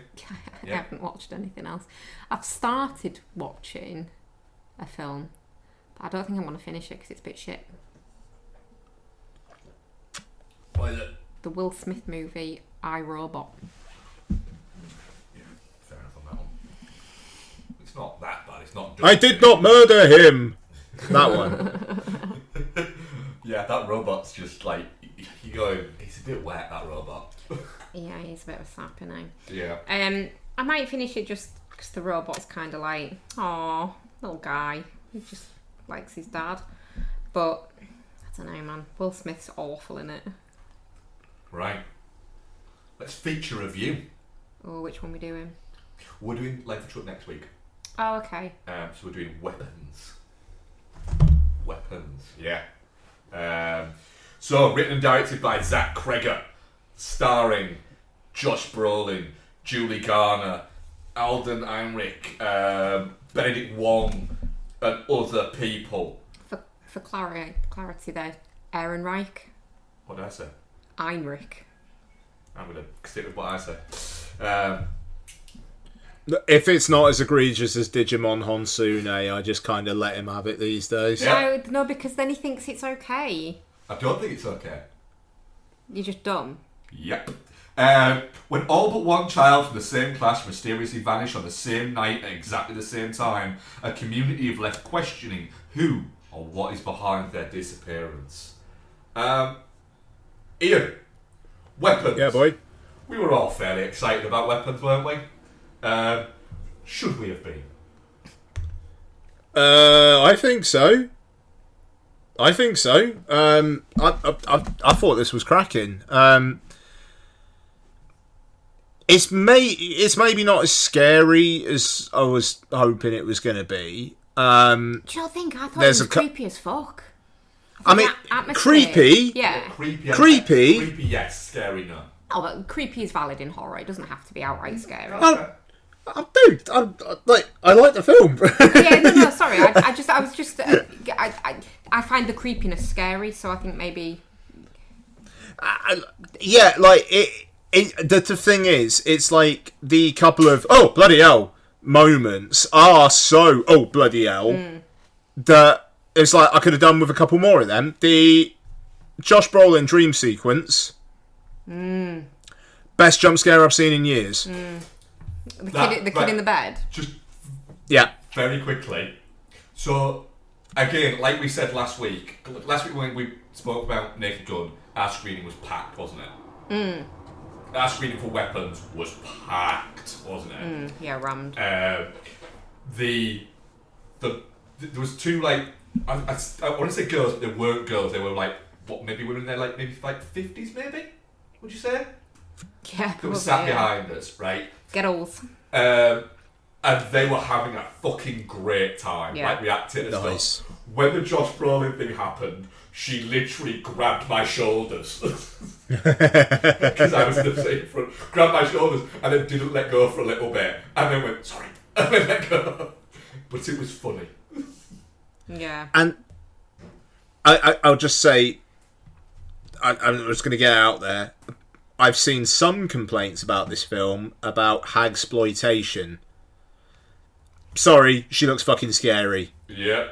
I haven't watched anything else. I've started watching a film, but I don't think I want to finish it because it's a bit shit. What is it? The Will Smith movie, I, Robot. Yeah, fair enough on that one. It's not that bad. It's not. I did not murder him. That one. Yeah, that robot's just like you go. He's a bit wet. That robot. Yeah, he's a bit of a sapper now. Yeah. I might finish it just because the robot's kind of like, aw, little guy. He just likes his dad. But, I don't know, man. Will Smith's awful in it. Right. Let's feature review. Oh, which one we doing? We're doing Life of Truck next week. Oh, okay. So we're doing Weapons. Weapons, yeah. So, written and directed by Zach Kreger. Starring Josh Brolin, Julie Garner, Alden Ehrenreich, Benedict Wong, and other people. For clarity there, Ehrenreich. What did I say? Heinrich. I'm going to stick with what I say. If it's not as egregious as Digimon Honsune, I just kind of let him have it these days. Yeah. No, because then he thinks it's okay. I don't think it's okay. You're just dumb. Yep. When all but one child from the same class mysteriously vanish on the same night at exactly the same time, a community is left questioning who or what is behind their disappearance. Ian, Weapons. Yeah, boy. We were all fairly excited about Weapons, weren't we? Should we have been? I think so. I thought this was cracking. It's maybe not as scary as I was hoping it was going to be. Do you not think? I thought it was creepy as fuck. I mean, creepy. Yeah. Creepy, yes. Scary, no. Oh, but creepy is valid in horror. It doesn't have to be outright scary. Okay. I like the film. Yeah, no, sorry. I find the creepiness scary, so I think maybe. Yeah, like the thing is, it's like the couple of oh bloody hell moments are so oh bloody hell that it's like I could have done with a couple more of them. The Josh Brolin dream sequence, best jump scare I've seen in years. The kid in the bed. Just Yeah. very quickly. So, again, like we said last week when we spoke about Naked Gun, our screening was packed, wasn't it? Our screening for Weapons was packed, wasn't it? Yeah, rammed. There was two, like, I want to say girls, but they weren't girls. They were like, what, maybe women in their, like, maybe 50s, maybe? Would you say? Yeah, That was sat behind us, right? Girls. And they were having a fucking great time, like reacting and Nice. stuff. When the Josh Brolin thing happened, she literally grabbed my shoulders. Because I was in the same front. Grabbed my shoulders and then didn't let go for a little bit. And then went, sorry. And then let go. But it was funny. Yeah. And I'll just say, I'm just going to get out there. I've seen some complaints about this film about hagsploitation. Sorry, she looks fucking scary. Yeah.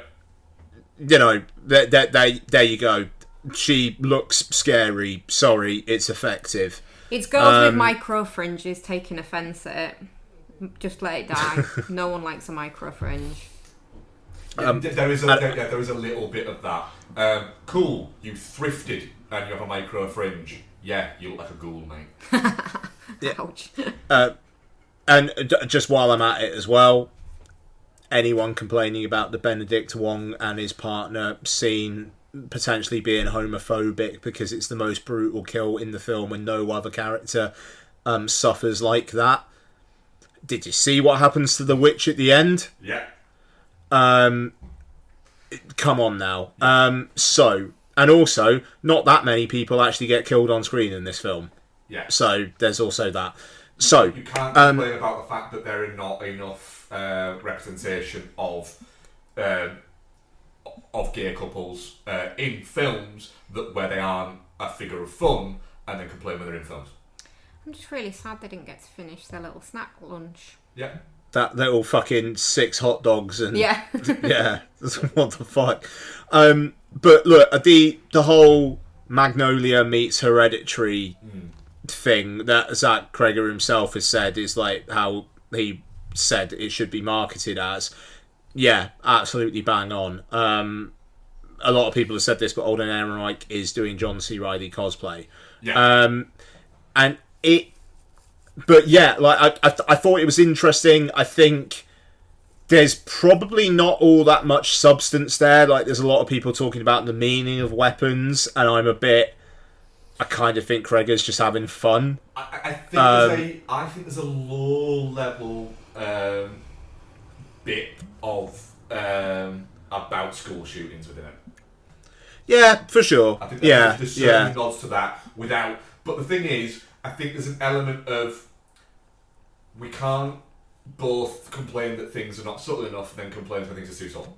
You know, there you go. She looks scary. Sorry, it's effective. It's girls with micro fringes taking offence at it. Just let it die. No one likes a micro fringe. There is a little bit of that. Cool, you thrifted and you have a micro fringe. Yeah, you look like a ghoul, mate. Ouch. And just while I'm at it as well, anyone complaining about the Benedict Wong and his partner scene potentially being homophobic because it's the most brutal kill in the film and no other character suffers like that. Did you see what happens to the witch at the end? Yeah. Come on now. So, and also, not that many people actually get killed on screen in this film. Yeah. So there's also that. So you can't complain about the fact that there are not enough representation of gay couples in films where they aren't a figure of fun, and then complain when they're in films. I'm just really sad they didn't get to finish their little snack lunch. Yeah. That little fucking 6 hot dogs and yeah, what the fuck. But look, the whole Magnolia meets Hereditary thing that Zach Cregger himself has said is like how he said it should be marketed as. Yeah, absolutely bang on. A lot of people have said this, but Alden Ehrenreich is doing John C. Reilly cosplay. Yeah. And it... But yeah, like I thought it was interesting. I think there's probably not all that much substance there. Like, there's a lot of people talking about the meaning of weapons, and I kind of think Cregger's just having fun. I think there's a low level bit of about school shootings within it. Yeah, for sure. I think Yeah. there's certain nods to that without. But the thing is, I think there's an element of we can't both complain that things are not subtle enough and then complain when things are too subtle.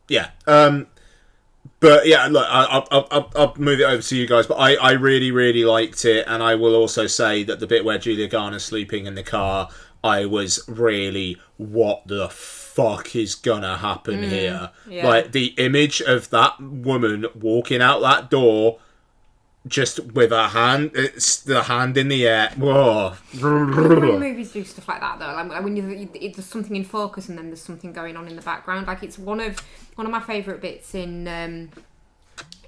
Yeah. But yeah, look, I'll move it over to you guys. But I really, really liked it, and I will also say that the bit where Julia Garner's sleeping in the car, I was really, what the fuck is gonna happen here? Yeah. Like, the image of that woman walking out that door, just with her hand, it's the hand in the air. Whoa. When movies do stuff like that, though, like when there's something in focus and then there's something going on in the background. Like, it's one of my favourite bits in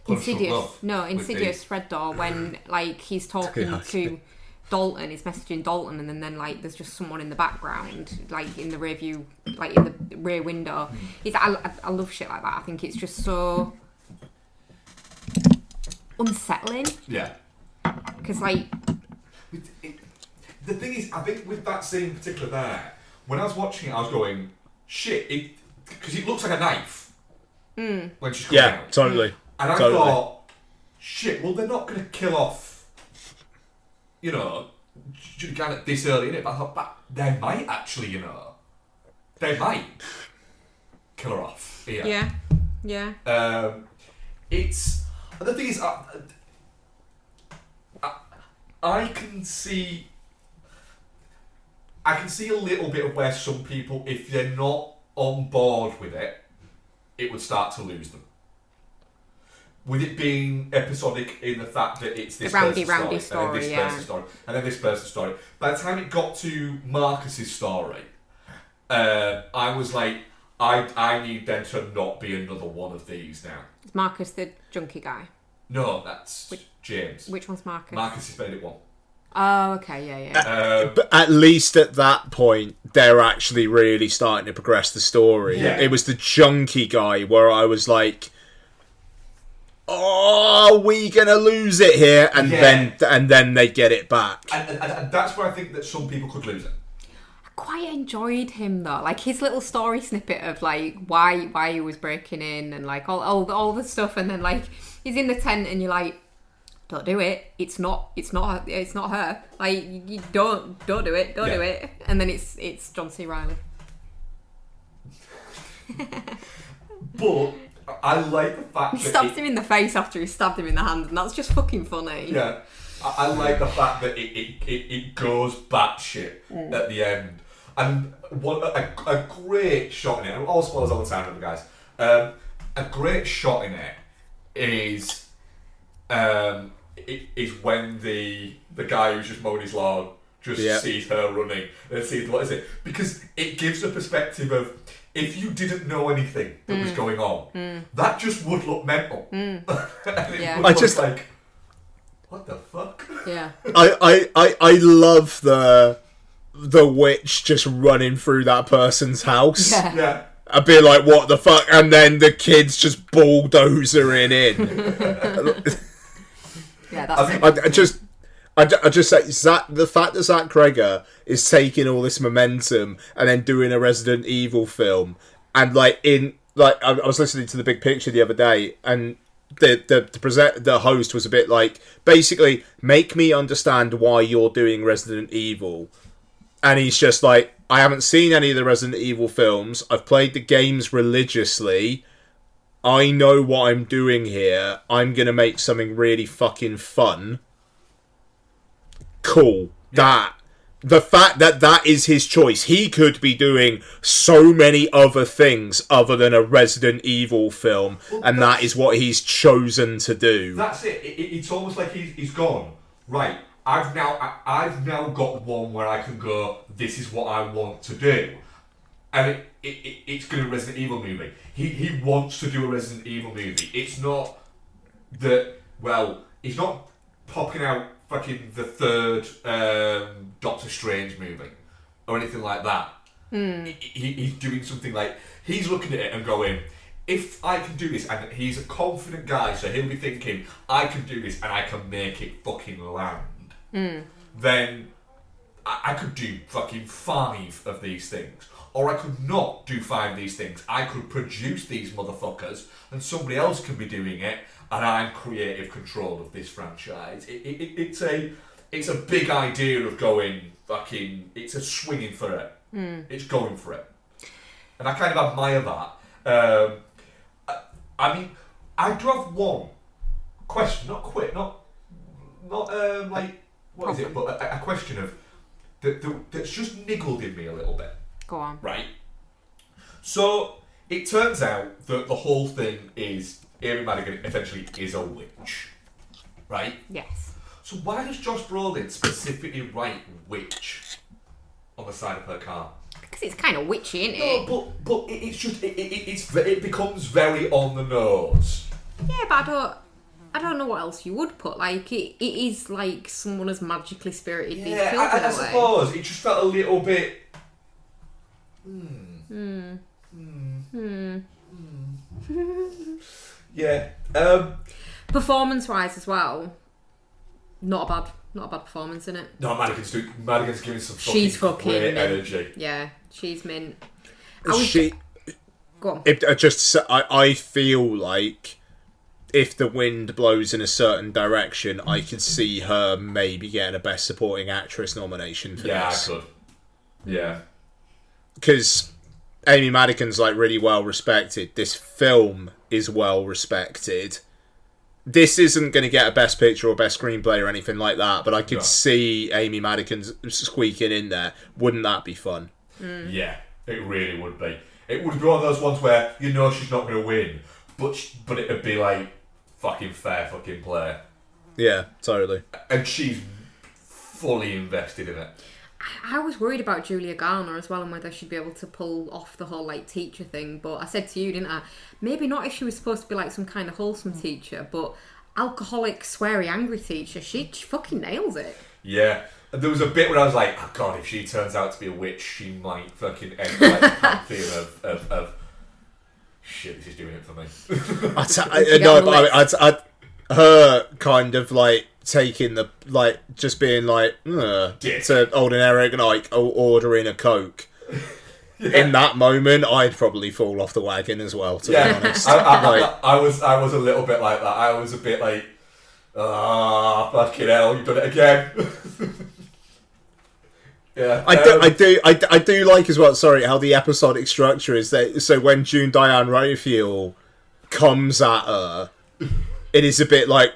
Insidious Red Door, when like he's talking to Dalton, he's messaging Dalton, and then like there's just someone in the background, like in the rear view, like in the rear window. I love shit like that. I think it's just so unsettling. Yeah. Because like the thing is, I think with that scene in particular there, when I was watching it, I was going, shit, because it looks like a knife when she's coming out. Totally. And I thought, shit, well, they're not going to kill off, Judy Garner this early in it, but I thought, but they might actually, they might kill her off here. Yeah. The thing is, I can see a little bit of where some people, if they're not on board with it, it would start to lose them. With it being episodic in the fact that it's this person's story, and then this person's story, and then this person's story. By the time it got to Marcus's story, I was like, I need them to not be another one of these now. Is Marcus the junkie guy? No, that's James. Which one's Marcus? Marcus is Benedict 1. Oh, okay, yeah. But at least at that point, they're actually really starting to progress the story. Yeah. It was the junkie guy where I was like, "Oh, are we gonna lose it here?" And then they get it back. And that's where I think that some people could lose it. I quite enjoyed him though, like his little story snippet of like why he was breaking in and like all the stuff, and then like he's in the tent and you're like, don't do it. It's not her. Like, you don't do it. Don't do it. And then it's John C. Reilly. But I like the fact he that stabs him in the face after he stabbed him in the hand, and that's just fucking funny. Yeah, I like the fact that it goes batshit at the end, and a great shot in it. All spoilers all the time, remember, guys. A great shot in it is when the guy who's just mowing his lawn just sees her running and sees what is it, because it gives a perspective of, if you didn't know anything that was going on, that just would look mental. And it would look like, what the fuck? Yeah. I love the witch just running through that person's house. Yeah. Yeah. I'd be like, what the fuck? And then the kids just bulldozering in. Yeah, that's it. I just say the fact that Zach Cregger is taking all this momentum and then doing a Resident Evil film, and I was listening to The Big Picture the other day, and the host was a bit like, basically, make me understand why you're doing Resident Evil, and he's just like, I haven't seen any of the Resident Evil films. I've played the games religiously. I know what I'm doing here. I'm gonna make something really fucking fun. Cool. Yeah. The fact that is his choice. He could be doing so many other things other than a Resident Evil film, and that is what he's chosen to do. That's it. It's almost like he's gone, right, I've now got one where I can go, this is what I want to do. And it's going to be a Resident Evil movie. He wants to do a Resident Evil movie. It's not that, well, he's not popping out fucking the third Doctor Strange movie or anything like that. He's doing something like, he's looking at it and going, if I can do this, and he's a confident guy, so he'll be thinking, I can do this and I can make it fucking land, then I could do fucking 5 of these things. Or I could not do 5 of these things. I could produce these motherfuckers and somebody else can be doing it, and I'm creative control of this franchise. It's a big idea of going fucking, it's a swinging for it. It's going for it. And I kind of admire that. I mean, I do have one question, not like, what is it, but a question of, that's just niggled in me a little bit. Go on. Right. So, it turns out that the whole thing is, Amy Madigan essentially is a witch. Right? Yes. So why does Josh Brolin specifically write witch on the side of her car? Because it's kind of witchy, isn't it? No, but it's just, it becomes very on the nose. Yeah, but I don't know what else you would put. Like, it is like someone has magically spirited these children away. I suppose. It just felt a little bit... Yeah. Performance-wise as well, not a bad performance, in it. No, Madigan's giving some She's fucking great mint. energy. Yeah, she's mint. Go on. I feel like if the wind blows in a certain direction, I could see her maybe getting a Best Supporting Actress nomination for this. Yeah, I could. Yeah. Because Amy Madigan's like really well respected. This film is well respected. This isn't going to get a Best Picture or Best Screenplay or anything like that, but I could see Amy Madigan squeaking in there. Wouldn't that be fun? Yeah, it really would be. It would be one of those ones where you know she's not going to win, but it'd be like fucking fair fucking play. Yeah, totally. And she's fully invested in it. I was worried about Julia Garner as well and whether she'd be able to pull off the whole like teacher thing, but I said to you, didn't I? Maybe not if she was supposed to be like some kind of wholesome teacher, but alcoholic, sweary, angry teacher, she fucking nails it. Yeah. And there was a bit where I was like, oh god, if she turns out to be a witch, she might fucking end like the pantheon of shit, this is doing it for me. Her kind of like taking the like just being like to old and Eric like ordering a Coke. In that moment, I'd probably fall off the wagon as well. To be honest, I was a little bit like that. I was a bit like, fucking hell, you've done it again. Yeah, I do like as well. Sorry, how the episodic structure is that. So when June Diane Raphael comes at her, it is a bit like,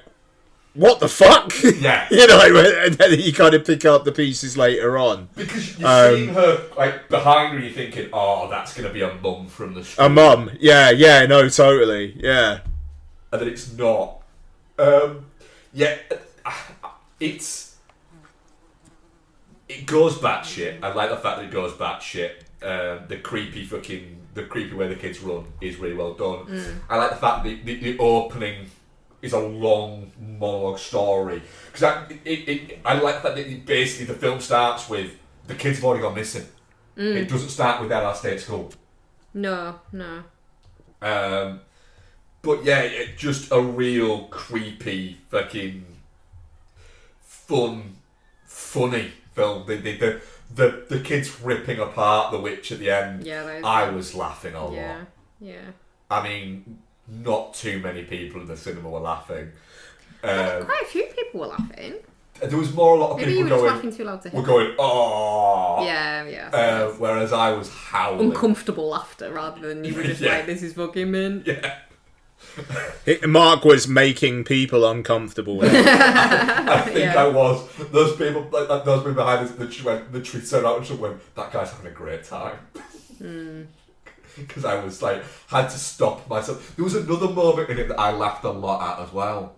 what the fuck? Yeah. You know, and then you kind of pick up the pieces later on. Because you're seeing her like behind her, you're thinking, oh, that's going to be a mum from the street. A mum, yeah, no, totally, yeah. And then it's not. It goes batshit. I like the fact that it goes batshit. The creepy way the kids run is really well done. I like the fact that the opening is a long monologue story, because I like that basically the film starts with the kids have already gone missing. It doesn't start with their last day at school. No. But yeah, just a real creepy, fucking funny film. The kids ripping apart the witch at the end. Yeah, I was laughing a lot. Yeah. I mean, not too many people in the cinema were laughing. Quite a few people were laughing. There was a lot of Maybe people you were just going. laughing too loud to hear. We're going, oh. Yeah. Whereas I was howling. Uncomfortable laughter rather than you were just Yeah. like, this is fucking mint. Yeah. Mark was making people uncomfortable. I think I was. Those people, like those people behind us, the tree turned out and just went, that guy's having a great time. Because I was like, had to stop myself. There was another moment in it that I laughed a lot at as well.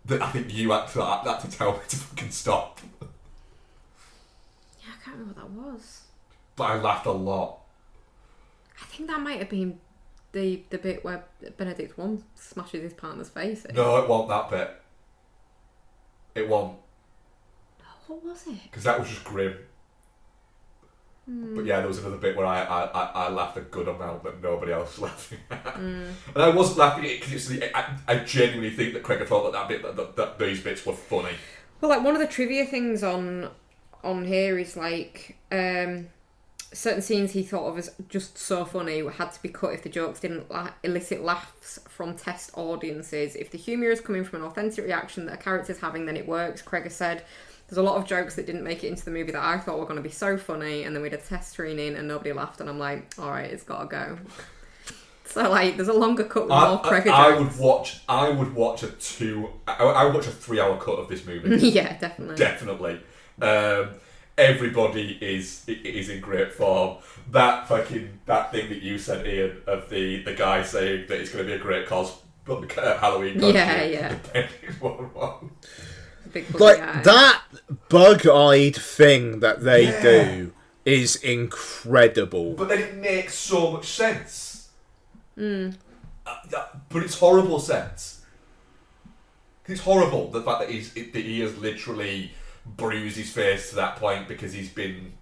That I think you had to tell me to fucking stop. Yeah, I can't remember what that was. But I laughed a lot. I think that might have been the bit where Benedict Wong smashes his partner's face in. No, it wasn't that bit. It wasn't. What was it? Because that was just grim. But yeah, there was another bit where I laughed a good amount that nobody else was laughing at. And I wasn't laughing at it because I genuinely think that Craig had thought that bit, that these bits were funny. Well, like one of the trivia things on here is like certain scenes he thought of as just so funny had to be cut if the jokes didn't elicit laughs from test audiences. If the humour is coming from an authentic reaction that a character's having, then it works. Craig has said, there's a lot of jokes that didn't make it into the movie that I thought were going to be so funny, and then we had a test screening and nobody laughed, and I'm like, alright, it's got to go. So like, there's a longer cut with more Craig jokes. I would watch a 3-hour cut of this movie. Yeah, definitely. Everybody is in great form. That thing that you said, Ian, of the guy saying that it's going to be a great Halloween costume. Yeah. Like that bug-eyed thing that they do is incredible. But then it makes so much sense. But it's horrible sense. It's horrible, the fact that he has literally bruised his face to that point because he's been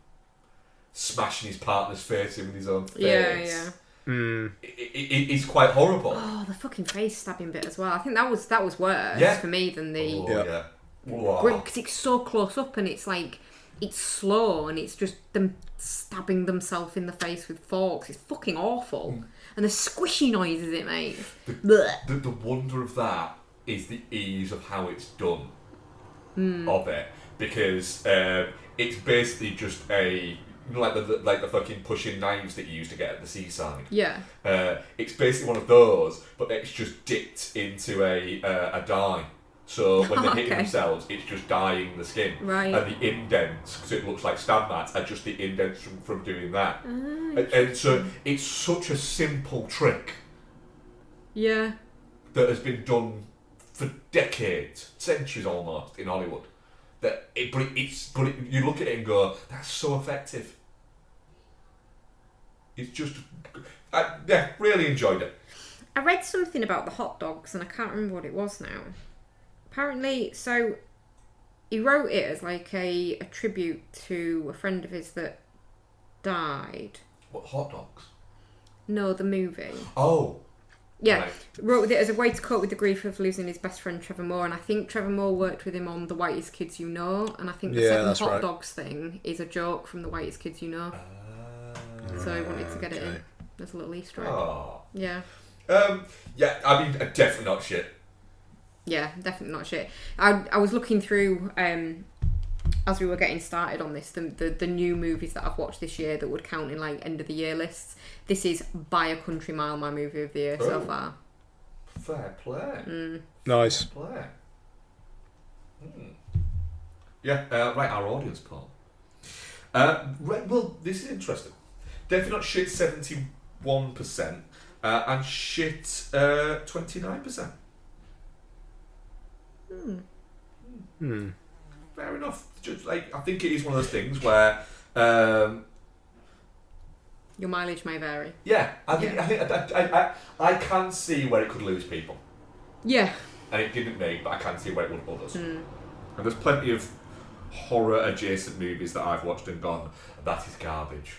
smashing his partner's face in with his own face. Yeah. It's quite horrible. Oh, the fucking face stabbing bit as well. I think that was worse for me than the... Because it's so close up and it's like, it's slow and it's just them stabbing themselves in the face with forks. It's fucking awful. And the squishy noises it makes. The wonder of that is the ease of how it's done of it. Because it's basically just like the fucking pushing knives that you used to get at the seaside. Yeah. It's basically one of those, but it's just dipped into a dye. So when they're hitting themselves, it's just dyeing the skin. Right. And the indents, because it looks like stab mats, are just the indents from doing that. And so it's such a simple trick. Yeah. That has been done for decades, centuries almost, in Hollywood. But you look at it and go, that's so effective. It's just, really enjoyed it. I read something about the hot dogs and I can't remember what it was now. Apparently, so he wrote it as like a tribute to a friend of his that died. What, hot dogs? No, the movie. Oh. Yeah, right. Wrote it as a way to cope with the grief of losing his best friend Trevor Moore, and I think Trevor Moore worked with him on The Whitest Kids You Know, and I think the 7 hot dogs thing is a joke from The Whitest Kids You Know. So I wanted to get it in. There's a little Easter egg. Oh. Yeah. Yeah, I mean, definitely not shit. Yeah, definitely not shit. I was looking through, as we were getting started on this, the new movies that I've watched this year that would count in like end of the year lists. This is by a country mile my movie of the year so far. Fair play. Nice. Fair play. Yeah, right, our audience poll. Well, this is interesting. Definitely not shit 71%, and shit 29%. Fair enough. Just like, I think it is one of those things where your mileage may vary. Yeah, I can see where it could lose people. Yeah. And it didn't me, but I can see where it would others. And there's plenty of horror adjacent movies that I've watched and gone, that is garbage.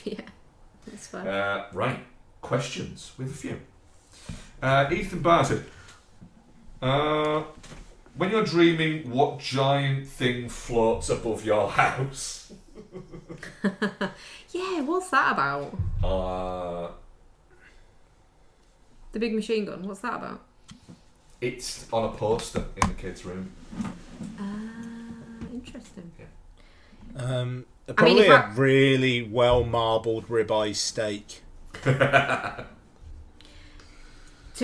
Yeah. It's fair. Right. Questions. We have a few. Ethan Barr said, when you're dreaming, what giant thing floats above your house? Yeah, what's that about? The big machine gun, what's that about? It's on a poster in the kids' room. Interesting. Yeah. Probably a really well marbled ribeye steak. To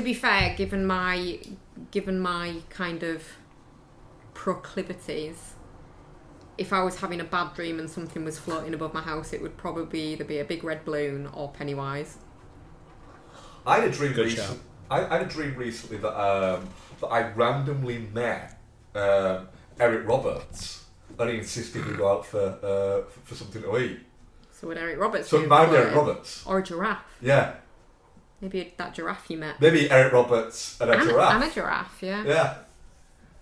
be fair, given my kind of proclivities, if I was having a bad dream and something was floating above my house, it would probably either be a big red balloon or Pennywise. I had a dream recently. I had a dream recently that I randomly met Eric Roberts, and he insisted we go out for something to eat. So would Eric Roberts? So mind Eric Roberts or a giraffe? Yeah. Maybe that giraffe you met. Maybe Eric Roberts and a giraffe. And a giraffe, yeah. Yeah.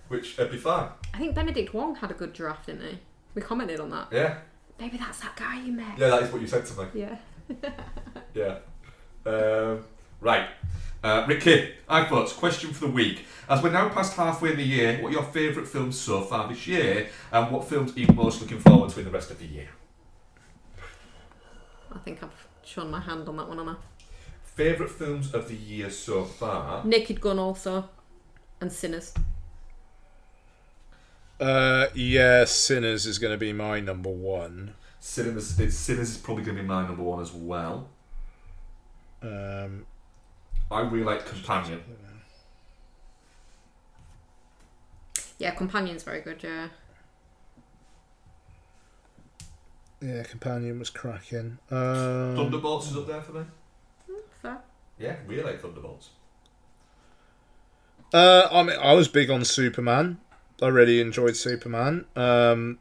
Which would be fine. I think Benedict Wong had a good giraffe, didn't he? We commented on that. Yeah. Maybe that's that guy you met. Yeah, that is what you said to me. Yeah. Yeah. Right. Rick Kidd, iPhones, question for the week. As we're now past halfway in the year, what are your favourite films so far this year, and what films are you most looking forward to in the rest of the year? I think I've shown my hand on that one, haven't I? Favourite films of the year so far? Naked Gun also, and Sinners. Yeah, Sinners is going to be my number one. Sinners is probably going to be my number one as well. I really like Companion. Yeah, Companion's very good, yeah. Yeah, Companion was cracking. Thunderbolts is up there for me. Fair. Yeah, really like Thunderbolts. I was big on Superman. I really enjoyed Superman. I'm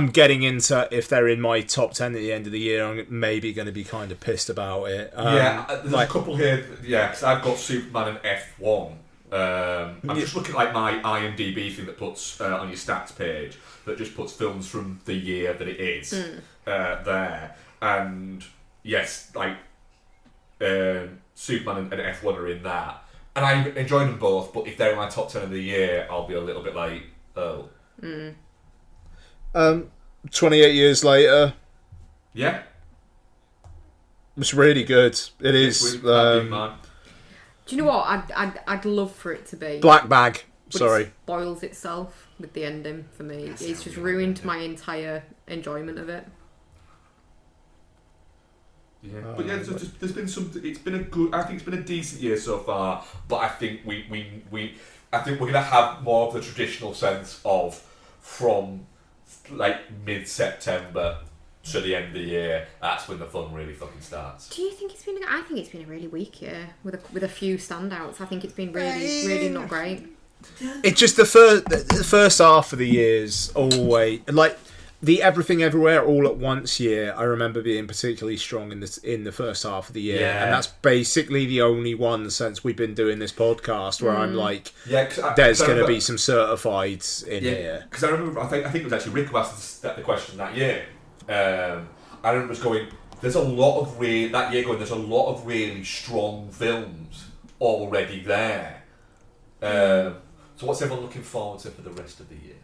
getting into, if they're in my top 10 at the end of the year, I'm maybe going to be kind of pissed about it. There's a couple here. Yeah, because I've got Superman and F1. I'm just looking at my IMDb thing that puts on your stats page that just puts films from the year that it is there. And yes, Superman and F1 are in that. And I enjoy them both, but if they're in my top 10 of the year, I'll be a little bit like, oh. 28 years later. Yeah. It's really good. It is. Do you know what? I'd love for it to be Black Bag. but Sorry. It spoils itself with the ending for me. It's just ruined my entire enjoyment of it. Yeah, but yeah, there's been some. It's been a good. I think it's been a decent year so far. But I think I think we're gonna have more of the traditional sense of from mid-September to the end of the year. That's when the fun really fucking starts. Do you think it's been? I think it's been a really weak year with a few standouts. I think it's been really not great. It's just the first half of the year's always like. The Everything Everywhere All at Once year, I remember being particularly strong in the first half of the year, and that's basically the only one since we've been doing this podcast where I'm like, there's going to be some certifieds in here. Because I remember, I think it was actually Rick who asked the question that year. I remember us going, there's a lot of really strong films already there. So what's everyone looking forward to for the rest of the year?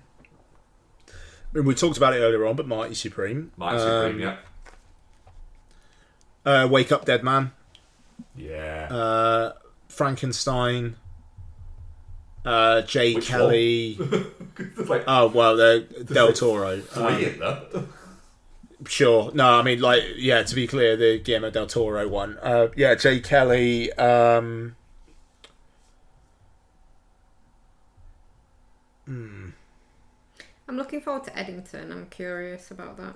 I mean, we talked about it earlier on, but Mighty Supreme. Yeah. Wake Up Dead Man. Yeah. Frankenstein. J. Which Kelly. Del Toro. Three in that. Sure. No, I mean, to be clear, the Guillermo del Toro one. J. Kelly. I'm looking forward to Eddington. I'm curious about that.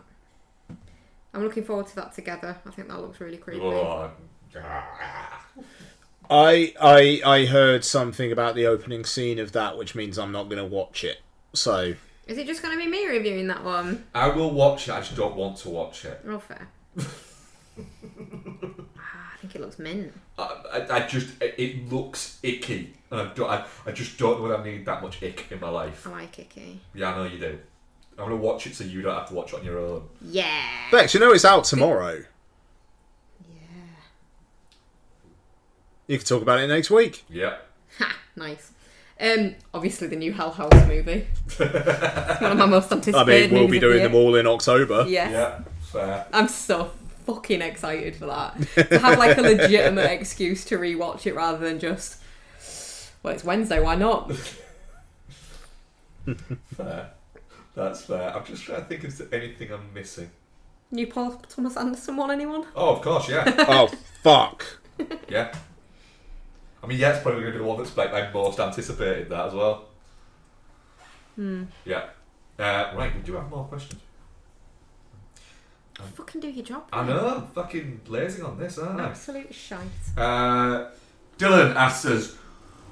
I'm looking forward to that together. I think that looks really creepy. Oh. I heard something about the opening scene of that, which means I'm not going to watch it. So, is it just going to be me reviewing that one? I will watch it. I just don't want to watch it. Oh, fair. I think it looks mint. It looks icky, and I just don't know whether I need that much ick in my life. I like icky. Yeah, I know you do. I'm going to watch it so you don't have to watch it on your own. Yeah. Bex, you know it's out tomorrow. Yeah. You can talk about it next week. Yeah. Ha, nice. Obviously the new Hell House movie. It's one of my most anticipated we'll movies be of the doing year. them all in October. Yes. Yeah, fair. I'm so fucking excited for that. To have like a legitimate excuse to rewatch it rather than just, well, it's Wednesday, why not? Fair. That's fair. I'm just trying to think, is there anything I'm missing? New Paul Thomas Anderson one, anyone? Oh, of course, yeah. Oh, fuck. Yeah. I mean, yeah, it's probably going to be the one that's like my most anticipated, that as well. Yeah. Right, we do have more questions. Fucking do your job. I know, I'm fucking lazy on this, aren't I? Absolute shite. Dylan asks us,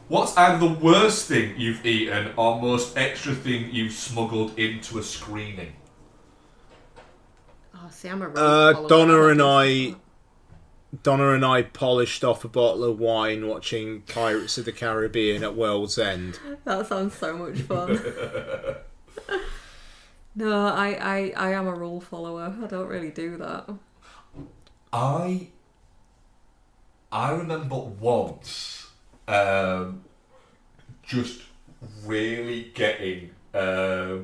what's either the worst thing you've eaten or most extra thing you've smuggled into a screening? Oh, see, I'm a road follower. Donna and I polished off a bottle of wine watching Pirates of the Caribbean at World's End. That sounds so much fun. No, I am a rule follower. I don't really do that. I remember once just really getting the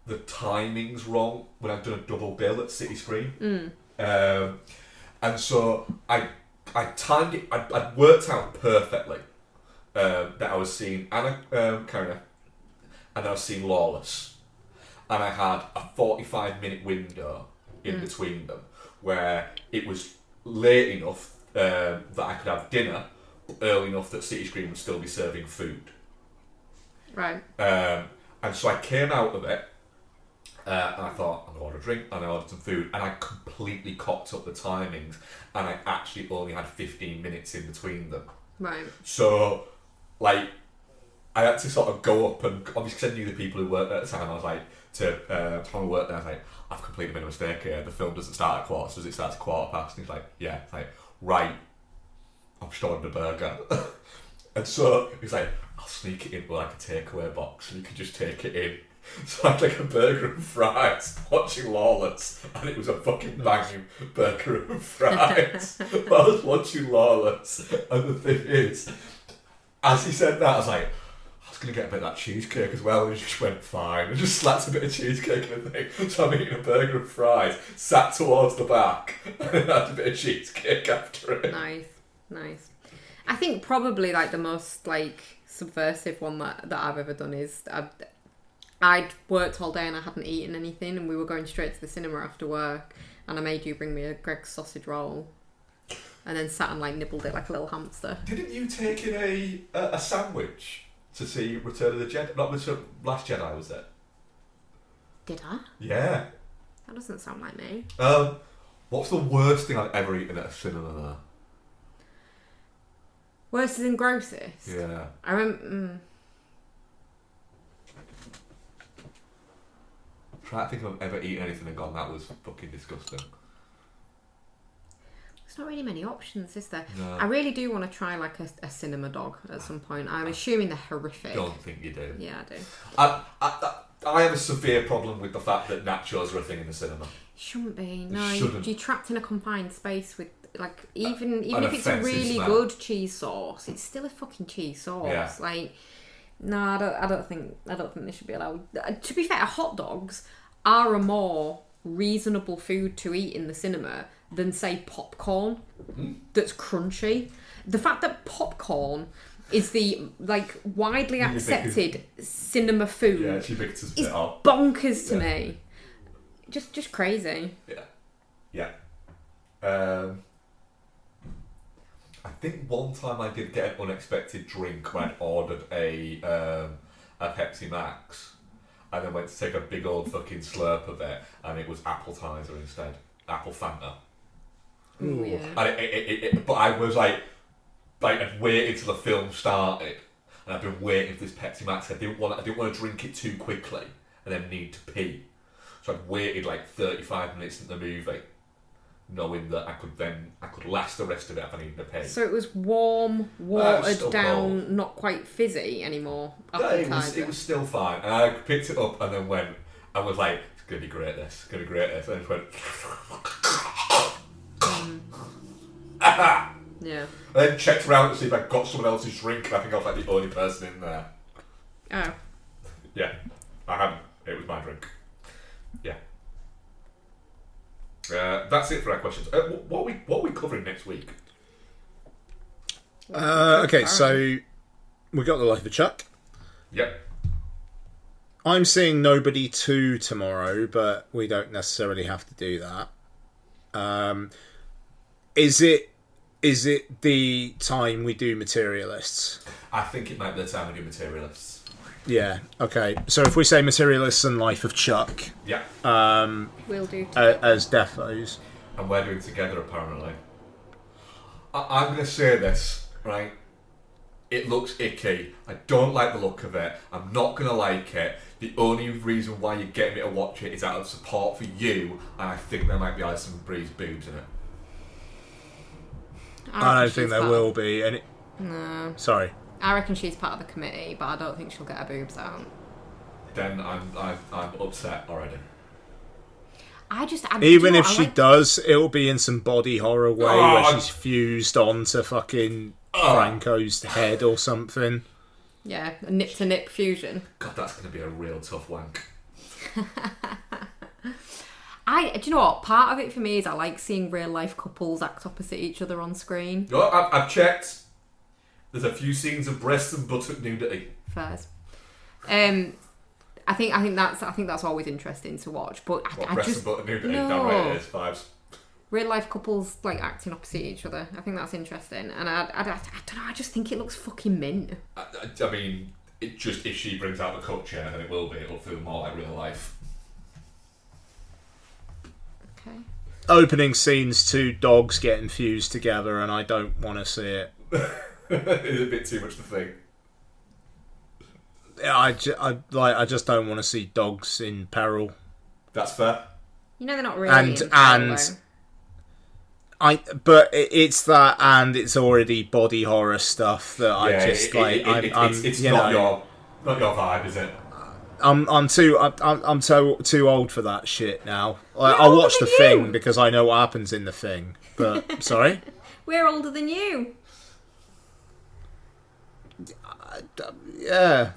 timings wrong when I'd done a double bill at City Screen. And so I timed it. I'd worked out perfectly that I was seeing Anna Garner and I was seeing Lawless, and I had a 45-minute window in between them where it was late enough that I could have dinner, but early enough that City Screen would still be serving food. Right. And so I came out of it. And I thought, I'm going to order a drink, and I ordered some food, and I completely cocked up the timings, and I actually only had 15 minutes in between them. Right. So, like, I had to sort of go up, and obviously because I knew the people who worked there at the time, I was like, to Tom who worked there, I was like, I've completely made a mistake here, the film doesn't start at quarter, so does it start at 1:15? And he's like, yeah. It's like, right, I've just ordered a burger. And so, he's like, I'll sneak it in with like a takeaway box, and you can just take it in. So I had like a burger and fries watching Lawless, and it was a fucking banging burger and fries. But I was watching Lawless, and the thing is, as he said that, I was like, I was going to get a bit of that cheesecake as well, and he just went fine, and just slapped a bit of cheesecake in the thing. So I'm eating a burger and fries, sat towards the back, and then had a bit of cheesecake after it. Nice. I think probably like the most like subversive one that I've ever done is I'd worked all day and I hadn't eaten anything, and we were going straight to the cinema after work, and I made you bring me a Greg's sausage roll, and then sat and like nibbled it like a little hamster. Didn't you take in a sandwich to see Return of the Jedi? Not Last Jedi, was it? Did I? Yeah. That doesn't sound like me. What's the worst thing I've ever eaten at a cinema there? Worse than grossest? Yeah. I remember... Try to think if I've ever eaten anything and gone, that was fucking disgusting. There's not really many options, is there? No. I really do want to try like a cinema dog at some point. I'm assuming they're horrific. Don't think you do. Yeah, I do. I have a severe problem with the fact that nachos are a thing in the cinema. Shouldn't be. No, shouldn't. You're trapped in a confined space with like even An if it's a offensive really smell. good cheese sauce, it's still a fucking cheese sauce. Yeah. Like, no, I don't think they should be allowed. To be fair, hot dogs are a more reasonable food to eat in the cinema than say popcorn that's crunchy. The fact that popcorn is the like widely accepted cinema food is bonkers to me. Just crazy. Yeah. I think one time I did get an unexpected drink when I'd ordered a Pepsi Max, and then went to take a big old fucking slurp of it, and it was apple Tizer instead, apple Fanta. Ooh, yeah. And but I was like I'd waited till the film started, and I'd been waiting for this Pepsi Max. I didn't want to drink it too quickly, and then need to pee. So I'd waited like 35 minutes into the movie, knowing that I could last the rest of it if I needed to pay. So it was warm, watered down, cold. not quite fizzy anymore. Yeah, it was still fine. And I picked it up and then went, I was like, it's going to be great this, And I just went, Yeah. I then checked around to see if I got someone else's drink, and I think I was like the only person in there. Oh. Yeah, I hadn't. It was my drink. Yeah. That's it for our questions. What are we covering next week? Okay, so we got The Life of Chuck. Yep. I'm seeing Nobody 2 tomorrow, but we don't necessarily have to do that. Is it the time we do Materialists? I think it might be the time we do Materialists. Yeah, okay. So if we say Materialists and Life of Chuck, Yeah. We'll do as defos. And we're doing together, apparently. I'm going to say this, right? It looks icky. I don't like the look of it. I'm not going to like it. The only reason why you're getting me to watch it is out of support for you, and I think there might be Alison Brie's boobs in it. I don't think there will be. No. Sorry. I reckon she's part of the committee, but I don't think she'll get her boobs out. Then I'm upset already. Even if she does, it'll be in some body horror way where she's fused onto fucking Franco's head or something. Yeah, a nip-to-nip fusion. God, that's going to be a real tough wank. Do you know what? Part of it for me is I like seeing real-life couples act opposite each other on screen. No, I've checked. There's a few scenes of breast and buttock nudity. Fairs. I think that's always interesting to watch. But I breast just and buttock nudity. no. Damn right it is. Vibes. Real life couples like acting opposite each other. I think that's interesting, and I don't know. I just think it looks fucking mint. I mean, it just if she brings out the culture, then it will be. It'll feel more like real life. Okay. Opening scenes, two dogs getting fused together, and I don't want to see it. It's a bit too much to think. I just don't want to see dogs in peril. That's fair. You know they're not really in peril, though. But it's that, and it's already body horror stuff that I just like. It's not your vibe, is it? I'm too old for that shit now. I'll watch The Thing because I know what happens in The Thing. But sorry, we're older than you. Yeah.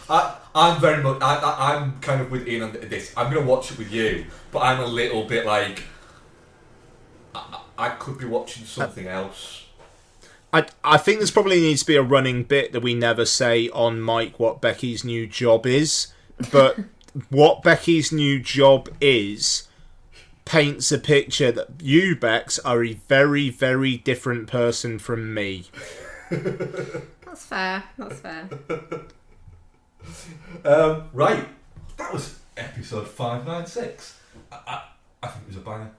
I'm very much. I'm kind of with Ian on this. I'm going to watch it with you, but I'm a little bit like. I could be watching something else. I think there's probably needs to be a running bit that we never say on mic what Becky's new job is, but what Becky's new job is paints a picture that you, Bex, are a very, very different person from me. That's fair. Right. That was episode 596. I think it was a banger.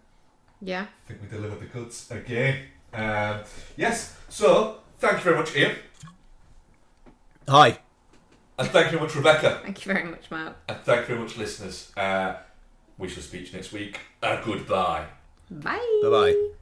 Yeah. I think we delivered the goods again. Yes. So, thank you very much, Ian. Hi. And thank you very much, Rebecca. Thank you very much, Matt. And thank you very much, listeners. We shall speak next week. Goodbye. Bye. Bye-bye.